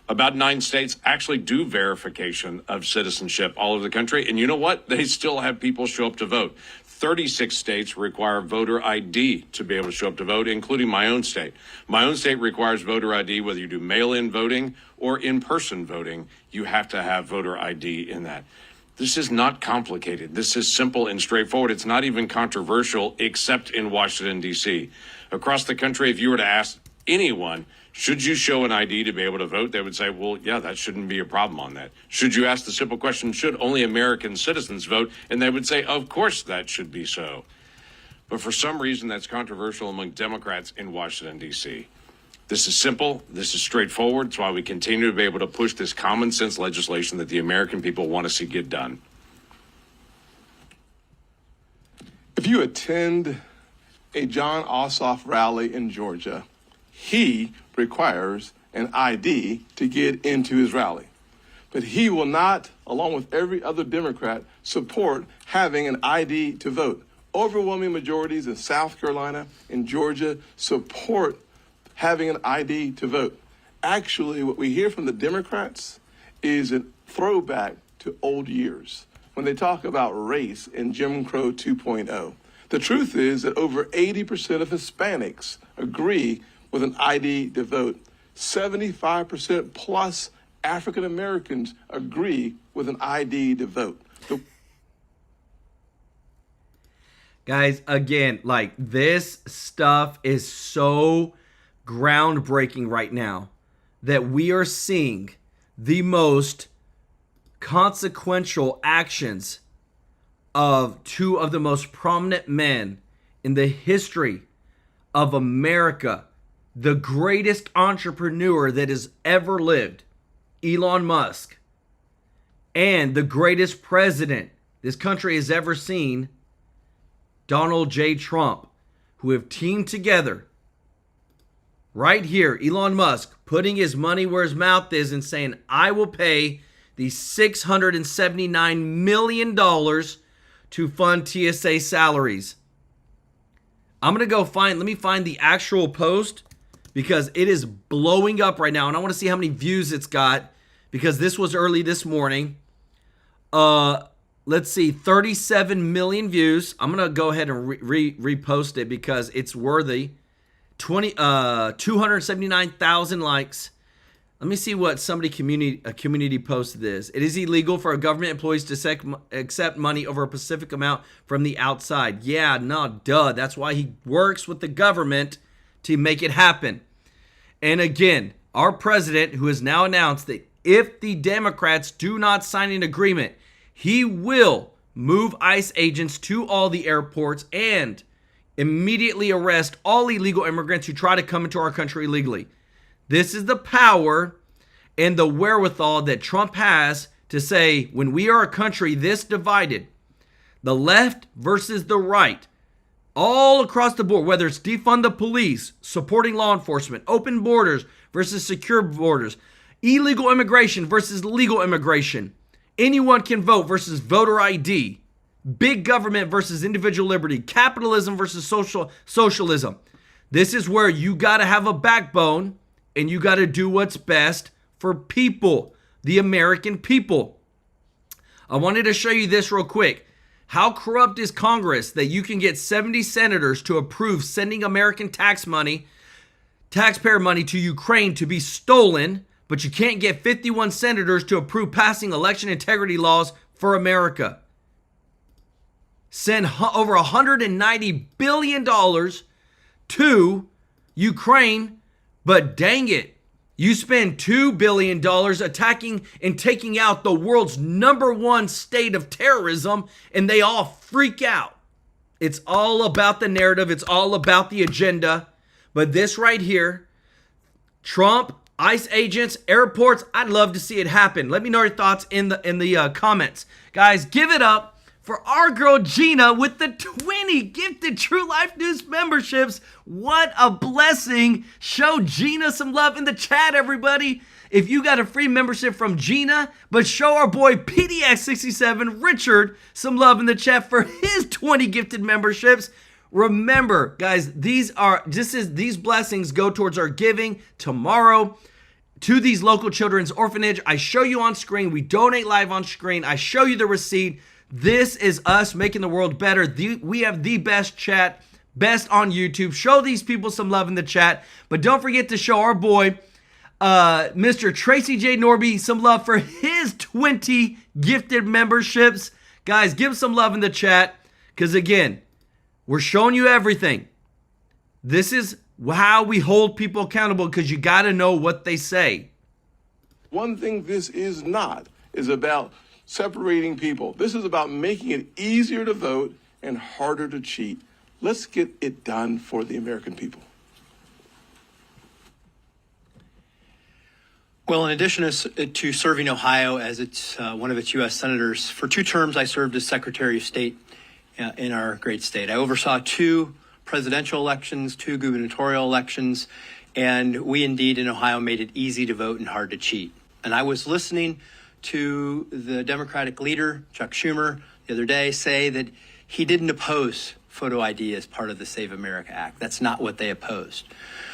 About 9 states actually do verification of citizenship all over the country. And you know what? They still have people show up to vote. 36 states require voter ID to be able to show up to vote, including my own state. My own state requires voter ID, whether you do mail-in voting or in-person voting, you have to have voter ID in that. This is not complicated. This is simple and straightforward. It's not even controversial, except in Washington, D.C. Across the country, if you were to ask anyone, should you show an ID to be able to vote? They would say, well, yeah, that shouldn't be a problem on that. Should you ask the simple question, should only American citizens vote? And they would say, of course that should be so. But for some reason, that's controversial among Democrats in Washington, D.C. This is simple. This is straightforward. It's why we continue to be able to push this common sense legislation that the American people want to see get done. If you attend a John Ossoff rally in Georgia, he requires an ID to get into his rally. But he will not, along with every other Democrat, support having an ID to vote. Overwhelming majorities in South Carolina and Georgia support having an ID to vote. Actually, what we hear from the Democrats is a throwback to old years when they talk about race in Jim Crow 2.0. The truth is that over 80% of Hispanics agree with an ID to vote. 75% plus African Americans agree with an ID to vote. Guys, again, like, this stuff is so groundbreaking right now that we are seeing the most consequential actions of two of the most prominent men in the history of America, the greatest entrepreneur that has ever lived, Elon Musk, and the greatest president this country has ever seen, Donald J. Trump, who have teamed together right here. Elon Musk putting his money where his mouth is and saying, I will pay the $679 million to fund TSA salaries. I'm going to go let me find the actual post because it is blowing up right now. And I want to see how many views it's got because this was early this morning. Let's see, 37 million views. I'm going to go ahead and repost it because it's worthy. 279,000 likes. Let me see what a community posted this. It is illegal for government employees to accept money over a specific amount from the outside. Yeah, no, duh. That's why he works with the government to make it happen. And again, our president, who has now announced that if the Democrats do not sign an agreement, he will move ICE agents to all the airports and immediately arrest all illegal immigrants who try to come into our country illegally. This is the power and the wherewithal that Trump has to say, when we are a country this divided, the left versus the right, all across the board, whether it's defund the police, supporting law enforcement, open borders versus secure borders, illegal immigration versus legal immigration, anyone can vote versus voter ID, big government versus individual liberty, capitalism versus socialism. This is where you got to have a backbone and you got to do what's best for people, the American people. I wanted to show you this real quick. How corrupt is Congress that you can get 70 senators to approve sending American taxpayer money to Ukraine to be stolen, but you can't get 51 senators to approve passing election integrity laws for America? Send over $190 billion to Ukraine, but dang it, you spend $2 billion attacking and taking out the world's #1 state of terrorism, and they all freak out. It's all about the narrative. It's all about the agenda. But this right here, Trump, ICE agents, airports, I'd love to see it happen. Let me know your thoughts in the comments. Guys, give it up for our girl Gina with the 20 gifted TrueLife News memberships. What a blessing. Show Gina some love in the chat, everybody. If you got a free membership from Gina, but show our boy PDX67 Richard some love in the chat for his 20 gifted memberships. Remember, guys, these blessings go towards our giving tomorrow to these local children's orphanage. I show you on screen. We donate live on screen. I show you the receipt. This is us making the world better. We have the best chat, best on YouTube. Show these people some love in the chat. But don't forget to show our boy, Mr. Tracy J. Norby, some love for his 20 gifted memberships. Guys, give some love in the chat. Because again, we're showing you everything. This is how we hold people accountable, because you got to know what they say. One thing this is not is about separating people. This is about making it easier to vote and harder to cheat. Let's get it done for the American people. Well, in addition to serving Ohio as one of its U.S. senators, for 2 terms I served as Secretary of State in our great state. I oversaw 2 presidential elections, 2 gubernatorial elections, and we indeed in Ohio made it easy to vote and hard to cheat. And I was listening to the Democratic leader, Chuck Schumer, the other day say that he didn't oppose photo ID as part of the Save America Act. That's not what they opposed.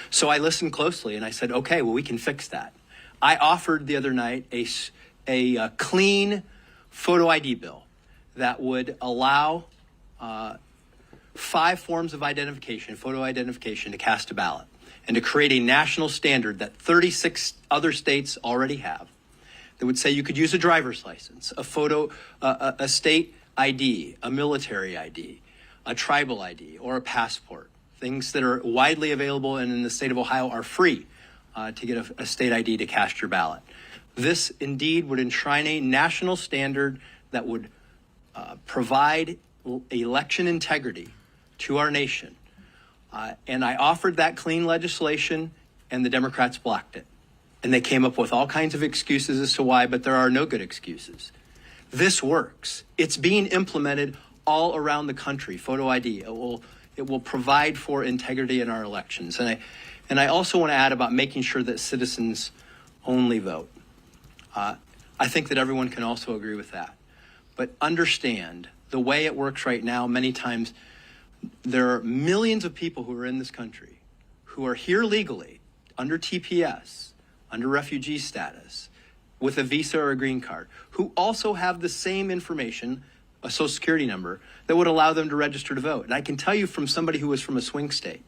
So I listened closely and I said, okay, well, we can fix that. I offered the other night a clean photo ID bill that would allow 5 forms of identification, photo identification, to cast a ballot, and to create a national standard that 36 other states already have that would say you could use a driver's license, a photo, a state ID, a military ID, a tribal ID, or a passport. Things that are widely available and in the state of Ohio are free to get a state ID to cast your ballot. This indeed would enshrine a national standard that would provide election integrity to our nation. And I offered that clean legislation, and the Democrats blocked it. And they came up with all kinds of excuses as to why, but there are no good excuses. This works. It's being implemented all around the country, photo ID. It will provide for integrity in our elections. And I also want to add about making sure that citizens only vote. I think that everyone can also agree with that. But understand, the way it works right now, many times there are millions of people who are in this country who are here legally, under TPS, under refugee status, with a visa or a green card, who also have the same information, a social security number, that would allow them to register to vote. And I can tell you from somebody who was from a swing state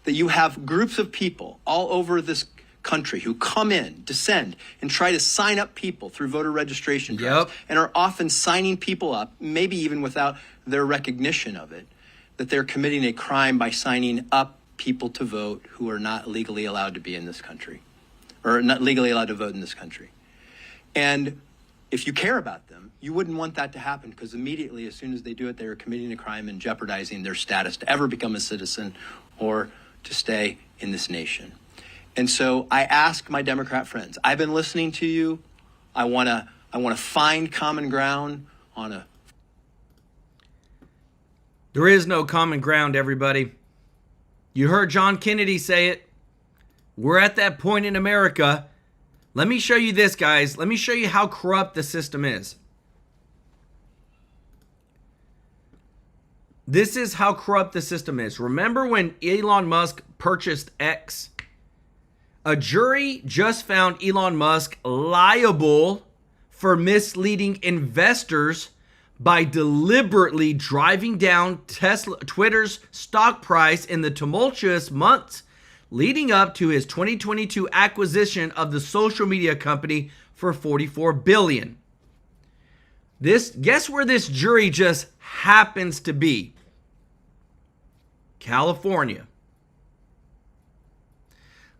that you have groups of people all over this country who come in, descend, and try to sign up people through voter registration drives, and are often signing people up, maybe even without their recognition of it, that they're committing a crime by signing up people to vote who are not legally allowed to be in this country, or not legally allowed to vote in this country. And if you care about them, you wouldn't want that to happen, because immediately, as soon as they do it, they are committing a crime and jeopardizing their status to ever become a citizen or to stay in this nation. And so I ask my Democrat friends, I've been listening to you. I want to find common ground on a... There is no common ground, everybody. You heard John Kennedy say it. We're at that point in America. Let me show you this, guys. Let me show you how corrupt the system is. This is how corrupt the system is. Remember when Elon Musk purchased X? A jury just found Elon Musk liable for misleading investors by deliberately driving down Twitter's stock price in the tumultuous months leading up to his 2022 acquisition of the social media company for $44 billion. Guess where this jury just happens to be? California.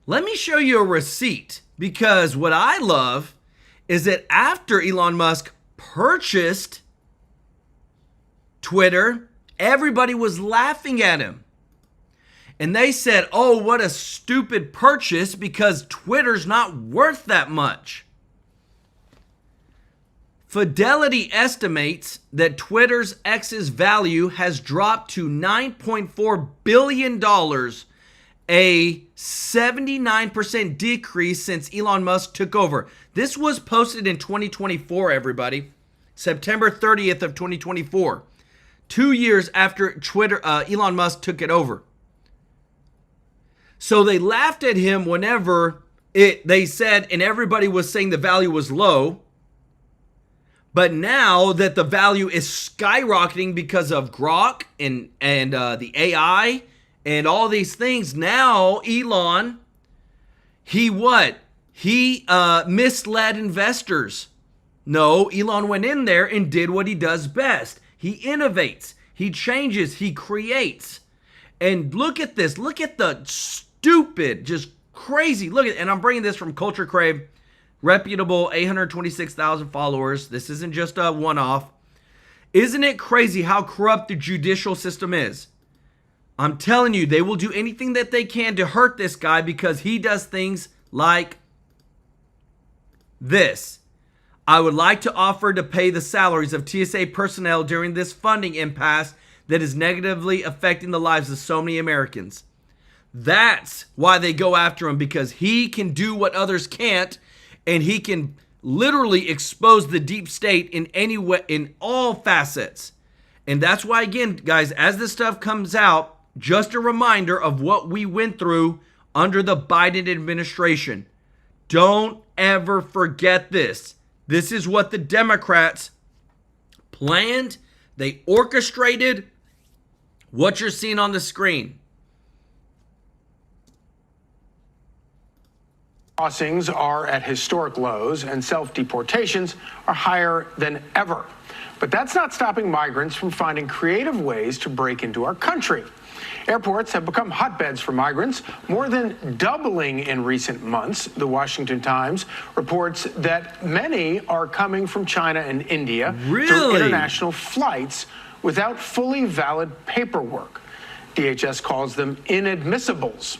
Let me show you a receipt, because what I love is that after Elon Musk purchased Twitter, everybody was laughing at him. And they said, oh, what a stupid purchase, because Twitter's not worth that much. Fidelity estimates that Twitter's X's value has dropped to $9.4 billion, a 79% decrease since Elon Musk took over. This was posted in 2024, everybody. September 30th of 2024. 2 years after Elon Musk took it over. So they laughed at him whenever they said, and everybody was saying the value was low. But now that the value is skyrocketing because of Grok and the AI and all these things, now Elon, he misled investors. No, Elon went in there and did what he does best. He innovates, he changes, he creates. And look at this. Look at the stupid, just crazy. Look at, and I'm bringing this from Culture Crave, reputable, 826,000 followers. This isn't just a one-off. Isn't it crazy how corrupt the judicial system is? I'm telling you, they will do anything that they can to hurt this guy, because he does things like this. I would like to offer to pay the salaries of TSA personnel during this funding impasse that is negatively affecting the lives of so many Americans. That's why they go after him, because he can do what others can't, and he can literally expose the deep state in any way, in all facets. And that's why, again, guys, as this stuff comes out, just a reminder of what we went through under the Biden administration. Don't ever forget this. This is what the Democrats planned. They orchestrated what you're seeing on the screen. Crossings are at historic lows and self-deportations are higher than ever. But that's not stopping migrants from finding creative ways to break into our country. Airports have become hotbeds for migrants, more than doubling in recent months. The Washington Times reports that many are coming from China and India through international flights without fully valid paperwork. DHS calls them inadmissibles.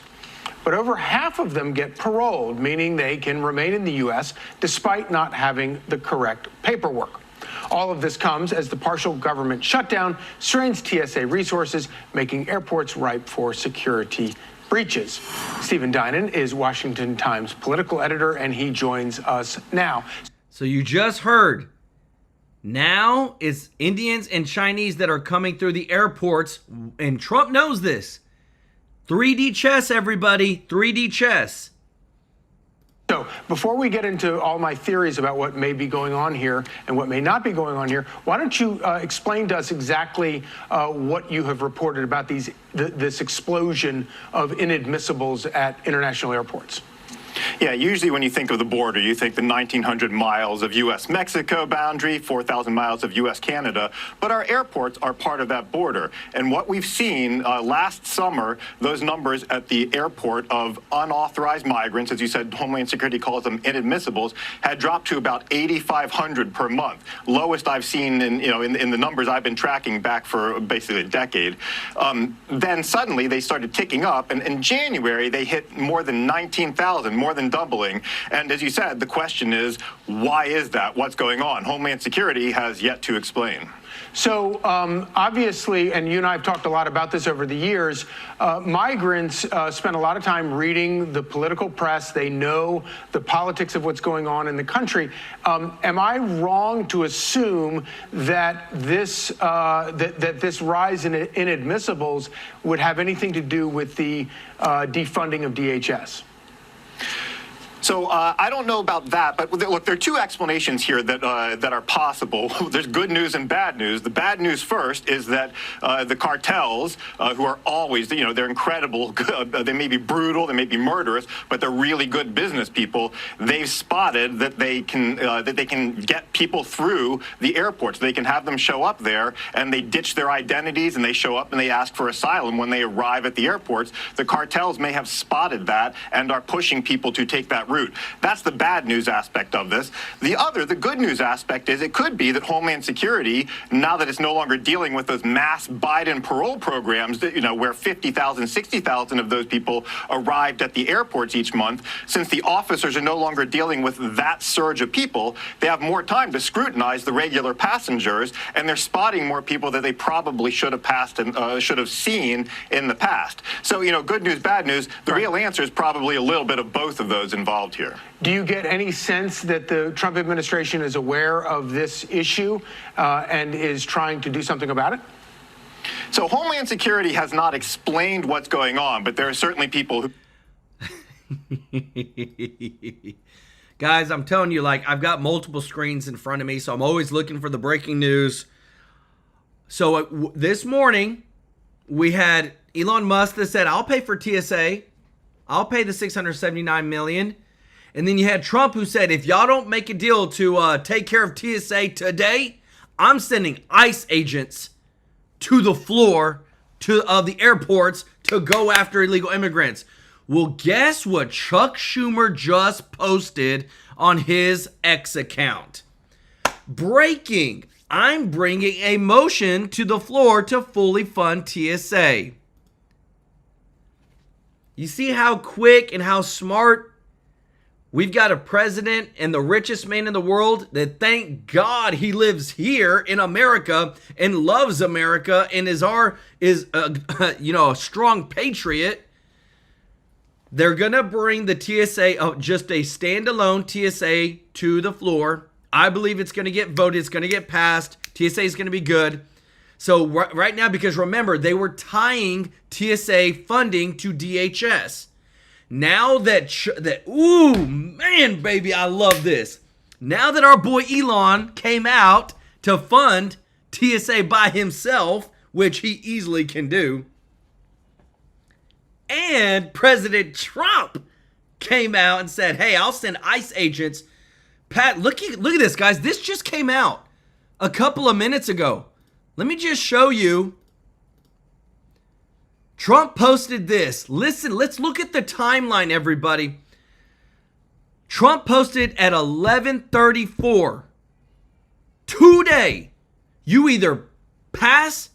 But over half of them get paroled, meaning they can remain in the U.S. despite not having the correct paperwork. All of this comes as the partial government shutdown strains TSA resources, making airports ripe for security breaches. Stephen Dinan is Washington Times political editor, and he joins us now. So you just heard. Now it's Indians and Chinese that are coming through the airports, and Trump knows this. 3D chess, everybody. 3D chess. So before we get into all my theories about what may be going on here and what may not be going on here, why don't you explain to us exactly what you have reported about this explosion of inadmissibles at international airports? Yeah, usually when you think of the border, you think the 1,900 miles of U.S.-Mexico boundary, 4,000 miles of U.S.-Canada, but our airports are part of that border. And what we've seen last summer, those numbers at the airport of unauthorized migrants, as you said, Homeland Security calls them inadmissibles, had dropped to about 8,500 per month. Lowest I've seen in the numbers I've been tracking back for basically a decade. Then suddenly they started ticking up, and in January they hit more than 19,000, more than doubling. And as you said, the question is, why is that? What's going on? Homeland Security has yet to explain. So obviously, and you and I have talked a lot about this over the years, migrants spend a lot of time reading the political press. They know the politics of what's going on in the country. Am I wrong to assume that this this rise in inadmissibles would have anything to do with the defunding of DHS? So I don't know about that, but look, there are two explanations here that are possible. There's good news and bad news. The bad news first is that the cartels, who are always, they're incredible. They may be brutal, they may be murderous, but they're really good business people. They've spotted that they can get people through the airports. They can have them show up there, and they ditch their identities, and they show up and they ask for asylum when they arrive at the airports. The cartels may have spotted that and are pushing people to take that route. That's the bad news aspect of this. The good news aspect is it could be that Homeland Security, now that it's no longer dealing with those mass Biden parole programs, that, where 50,000, 60,000 of those people arrived at the airports each month, since the officers are no longer dealing with that surge of people, they have more time to scrutinize the regular passengers, and they're spotting more people that they probably should have passed and should have seen in the past. So, good news, bad news. The real answer is probably a little bit of both of those involved here. Do you get any sense that the Trump administration is aware of this issue and is trying to do something about it? So Homeland Security has not explained what's going on, but there are certainly people who... Guys, I'm telling you, I've got multiple screens in front of me, so I'm always looking for the breaking news. So this morning, we had Elon Musk that said, I'll pay for TSA. I'll pay the $679 million. And then you had Trump who said, if y'all don't make a deal to take care of TSA today, I'm sending ICE agents to the floor of the airports to go after illegal immigrants. Well, guess what Chuck Schumer just posted on his X account? Breaking. I'm bringing a motion to the floor to fully fund TSA. You see how quick and how smart? We've got a president and the richest man in the world that, thank God, he lives here in America and loves America and is a strong patriot. They're gonna bring the TSA, just a standalone TSA, to the floor. I believe it's gonna get voted. It's gonna get passed. TSA is gonna be good. So right now, because remember, they were tying TSA funding to DHS. Now ooh, man, baby, I love this. Now that our boy Elon came out to fund TSA by himself, which he easily can do, and President Trump came out and said, hey, I'll send ICE agents. Pat, look at this, guys. This just came out a couple of minutes ago. Let me just show you. Trump posted this. Listen, let's look at the timeline, everybody. Trump posted at 11:34 today. You either pass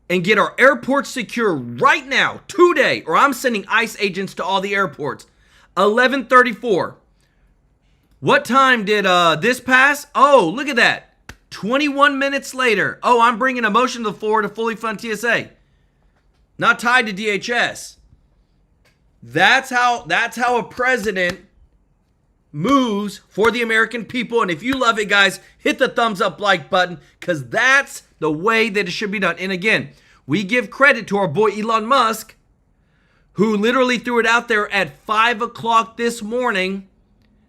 and get our airports secure right now, today, or I'm sending ICE agents to all the airports. 11:34. What time did this pass? Oh, look at that. 21 minutes later. Oh, I'm bringing a motion to the floor to fully fund TSA. Not tied to DHS. That's how a president moves for the American people. And if you love it, guys, hit the thumbs up like button, because that's the way that it should be done. And again, we give credit to our boy Elon Musk, who literally threw it out there at 5 o'clock this morning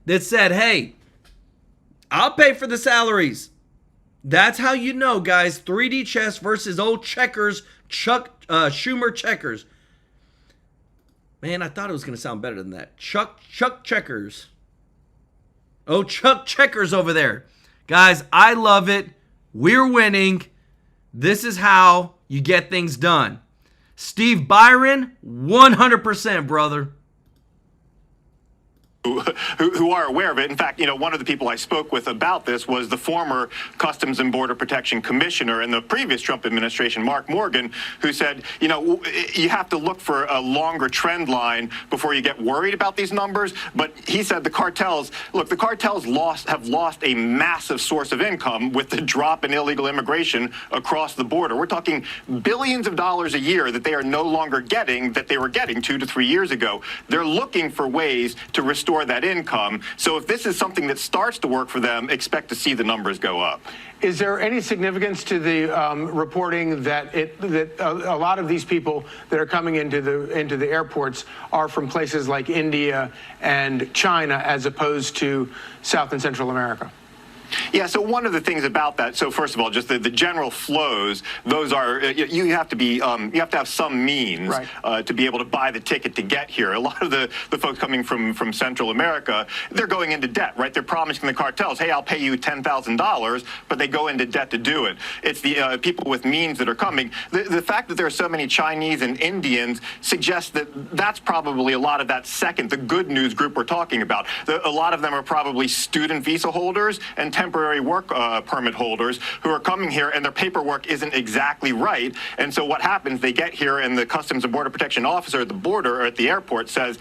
that said, hey, I'll pay for the salaries. That's how you know, guys, 3D chess versus old checkers, Chuck Schumer checkers. Man, I thought it was going to sound better than that. Chuck checkers. Oh, Chuck checkers over there. Guys, I love it. We're winning. This is how you get things done. Steve Byron, 100%, brother. Who are aware of it. In fact, one of the people I spoke with about this was the former Customs and Border Protection Commissioner in the previous Trump administration, Mark Morgan, who said, you have to look for a longer trend line before you get worried about these numbers. But he said the cartels have lost a massive source of income with the drop in illegal immigration across the border. We're talking billions of dollars a year that they are no longer getting that they were getting 2 to 3 years ago. They're looking for ways to restore that income. So if this is something that starts to work for them, expect to see the numbers go up. Is there any significance to the reporting that a lot of these people that are coming into the airports are from places like India and China as opposed to South and Central America? Yeah, so one of the things about that, so first of all, just the general flows, those are, you have to have some means to be able to buy the ticket to get here. A lot of the folks coming from Central America, they're going into debt, right? They're promising the cartels, hey, I'll pay you $10,000, but they go into debt to do it. It's the people with means that are coming. The fact that there are so many Chinese and Indians suggests that that's probably a lot of that second, the good news group we're talking about. A lot of them are probably student visa holders and temporary work permit holders who are coming here and their paperwork isn't exactly right. And so what happens, they get here and the Customs and Border Protection officer at the border or at the airport says,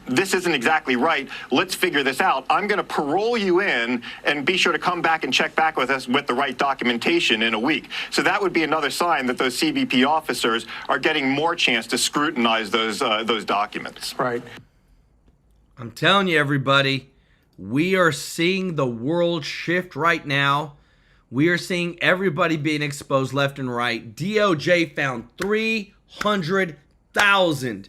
this isn't exactly right. Let's figure this out. I'm going to parole you in and be sure to come back and check back with us with the right documentation in a week. So that would be another sign that those CBP officers are getting more chance to scrutinize those documents. Right. I'm telling you, everybody, we are seeing the world shift right now. We are seeing everybody being exposed left and right. DOJ found 300,000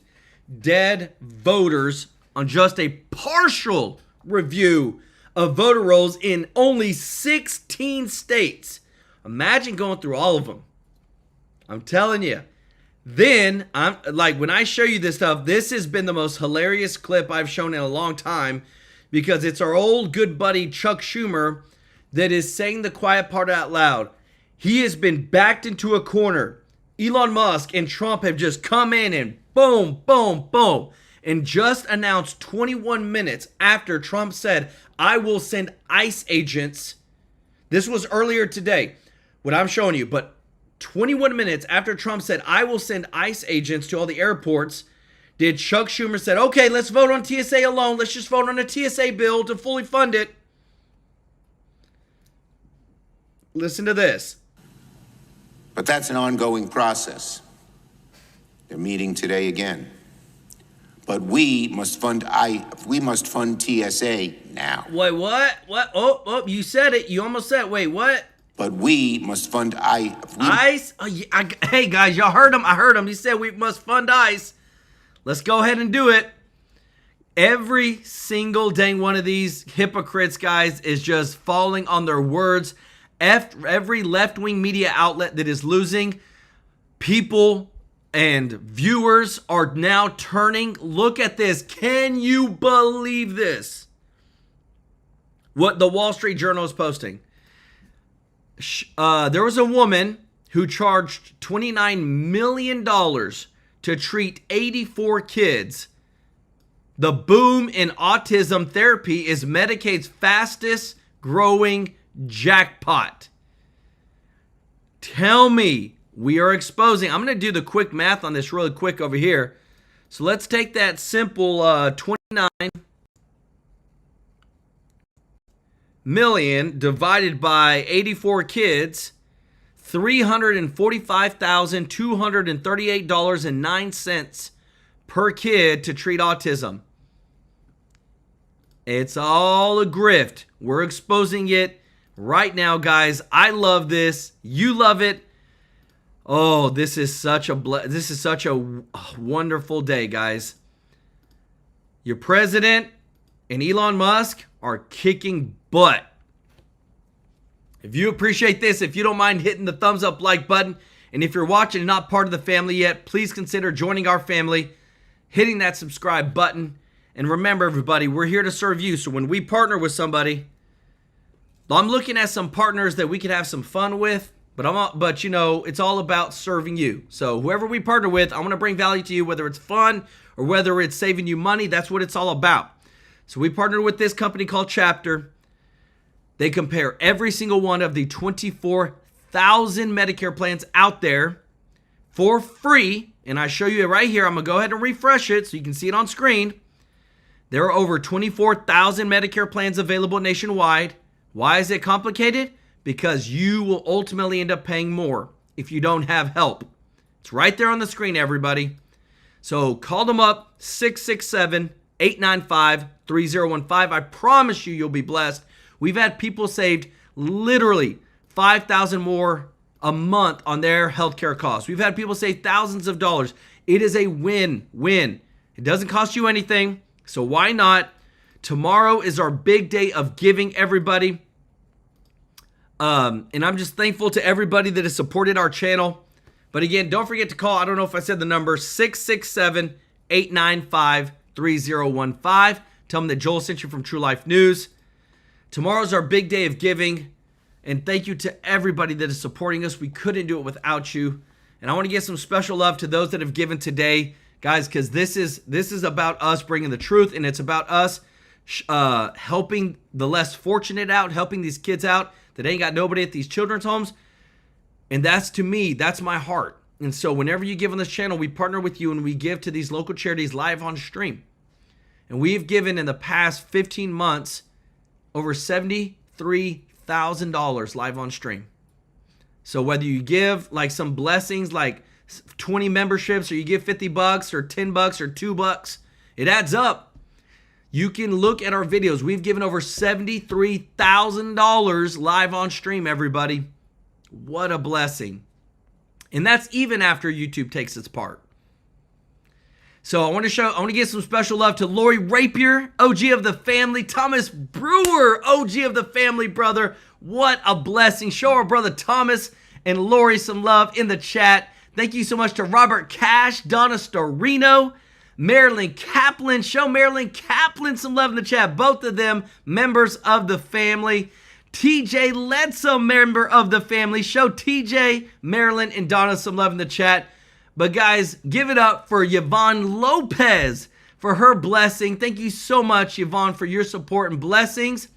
dead voters on just a partial review of voter rolls in only 16 states. Imagine going through all of them. I'm telling you. Then, I'm like, when I show you this stuff, this has been the most hilarious clip I've shown in a long time, because it's our old good buddy Chuck Schumer that is saying the quiet part out loud. He has been backed into a corner. Elon Musk and Trump have just come in and boom, boom, boom, and just announced 21 minutes after Trump said, I will send ICE agents. This was earlier today, what I'm showing you, but 21 minutes after Trump said, I will send ICE agents to all the airports, did Chuck Schumer said, okay, let's vote on TSA alone. Let's just vote on a TSA bill to fully fund it. Listen to this. But that's an ongoing process. They're meeting today again. But we must fund TSA now. Wait, what? What? Oh, you said it. You almost said it. Wait, what? But we must fund ICE? Oh, yeah, hey, guys, y'all heard him. I heard him. He said we must fund ICE. Let's go ahead and do it. Every single dang one of these hypocrites, guys, is just falling on their words. Every left-wing media outlet that is losing people and viewers are now turning. Look at this. Can you believe this? What the Wall Street Journal is posting. There was a woman who charged $29 million to treat 84 kids. The boom in autism therapy is Medicaid's fastest growing jackpot. Tell me, we are exposing. I'm going to do the quick math on this really quick over here. So let's take that simple 29 million divided by 84 kids, $345,238.09 per kid to treat autism. It's all a grift. We're exposing it right now, guys. I love this. You love it. Oh, this is such a wonderful day, guys. Your president and Elon Musk are kicking butt. If you appreciate this, if you don't mind hitting the thumbs up like button, and if you're watching and not part of the family yet, please consider joining our family, hitting that subscribe button. And remember, everybody, we're here to serve you. So when we partner with somebody, I'm looking at some partners that we could have some fun with, but you know, it's all about serving you. So whoever we partner with, I want to bring value to you, whether it's fun or whether it's saving you money. That's what it's all about. So we partnered with this company called Chapter. They compare every single one of the 24,000 Medicare plans out there for free. And I show you it right here. I'm going to go ahead and refresh it so you can see it on screen. There are over 24,000 Medicare plans available nationwide. Why is it complicated? Because you will ultimately end up paying more if you don't have help. It's right there on the screen, everybody. So call them up, 667-895-3015. I promise you'll be blessed. We've had people saved literally $5,000 more a month on their healthcare costs. We've had people save thousands of dollars. It is a win-win. It doesn't cost you anything, so why not? Tomorrow is our big day of giving, everybody. And I'm just thankful to everybody that has supported our channel. But again, don't forget to call. I don't know if I said the number, 667-895-3015. Tell them that Joel sent you from TrueLife News. Tomorrow's our big day of giving. And thank you to everybody that is supporting us. We couldn't do it without you. And I want to give some special love to those that have given today, guys, because this is about us bringing the truth, and it's about us helping the less fortunate out, helping these kids out that ain't got nobody at these children's homes. And that's, to me, that's my heart. And so whenever you give on this channel, we partner with you and we give to these local charities live on stream. And we've given in the past 15 months over $73,000 live on stream. So whether you give like some blessings like 20 memberships, or you give $50 or $10 or $2, it adds up. You can look at our videos. We've given over $73,000 live on stream, everybody. What a blessing. And that's even after YouTube takes its part. So I want to give some special love to Lori Rapier, OG of the family. Thomas Brewer, OG of the family, brother. What a blessing. Show our brother Thomas and Lori some love in the chat. Thank you so much to Robert Cash, Donna Storino, Marilyn Kaplan. Show Marilyn Kaplan some love in the chat. Both of them members of the family. TJ Ledsom, member of the family. Show TJ, Marilyn, and Donna some love in the chat. But guys, give it up for Yvonne Lopez for her blessing. Thank you so much, Yvonne, for your support and blessings.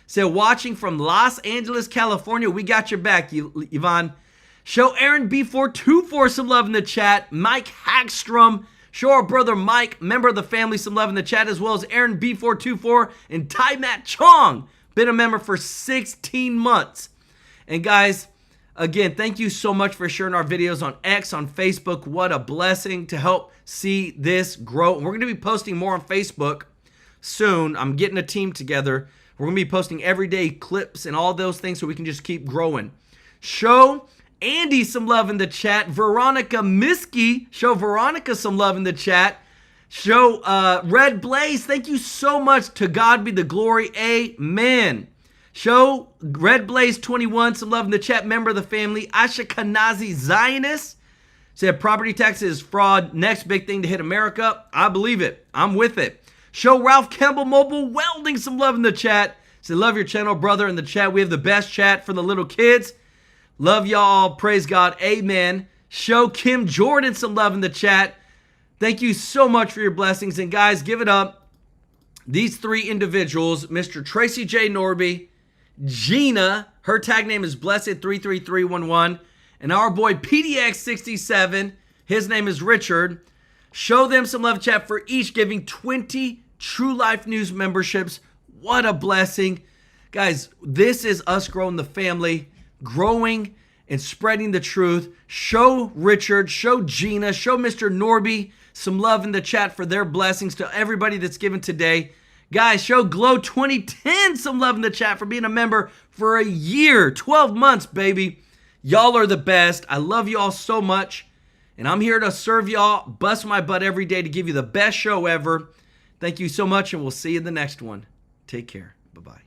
So watching from Los Angeles, California, we got your back, Yvonne. Show Aaron B424 some love in the chat. Mike Hagstrom. Show our brother Mike, member of the family, some love in the chat, as well as Aaron B424 and Ty Matt Chong. Been a member for 16 months. And guys, again, thank you so much for sharing our videos on X, on Facebook. What a blessing to help see this grow. We're going to be posting more on Facebook soon. I'm getting a team together. We're going to be posting everyday clips and all those things so we can just keep growing. Show Andy some love in the chat. Veronica Miskey. Show Veronica some love in the chat. Show Red Blaze, thank you so much. To God be the glory. Amen. Show Red Blaze 21, some love in the chat. Member of the family. Ashkenazi Zionist said property taxes is fraud. Next big thing to hit America. I believe it. I'm with it. Show Ralph Campbell Mobile Welding some love in the chat. Said love your channel, brother. In the chat, we have the best chat for the little kids. Love y'all. Praise God. Amen. Show Kim Jordan some love in the chat. Thank you so much for your blessings. And guys, give it up. These three individuals, Mr. Tracy J. Norby, Gina, her tag name is Blessed33311, and our boy PDX67, his name is Richard. Show them some love, chat, for each giving 20 True Life News memberships. What a blessing. Guys, this is us growing the family, growing and spreading the truth. Show Richard, show Gina, show Mr. Norby some love in the chat for their blessings to everybody that's given today. Guys, show Glow 2010 some love in the chat for being a member for a year, 12 months, baby. Y'all are the best. I love y'all so much. And I'm here to serve y'all, bust my butt every day to give you the best show ever. Thank you so much, and we'll see you in the next one. Take care. Bye-bye.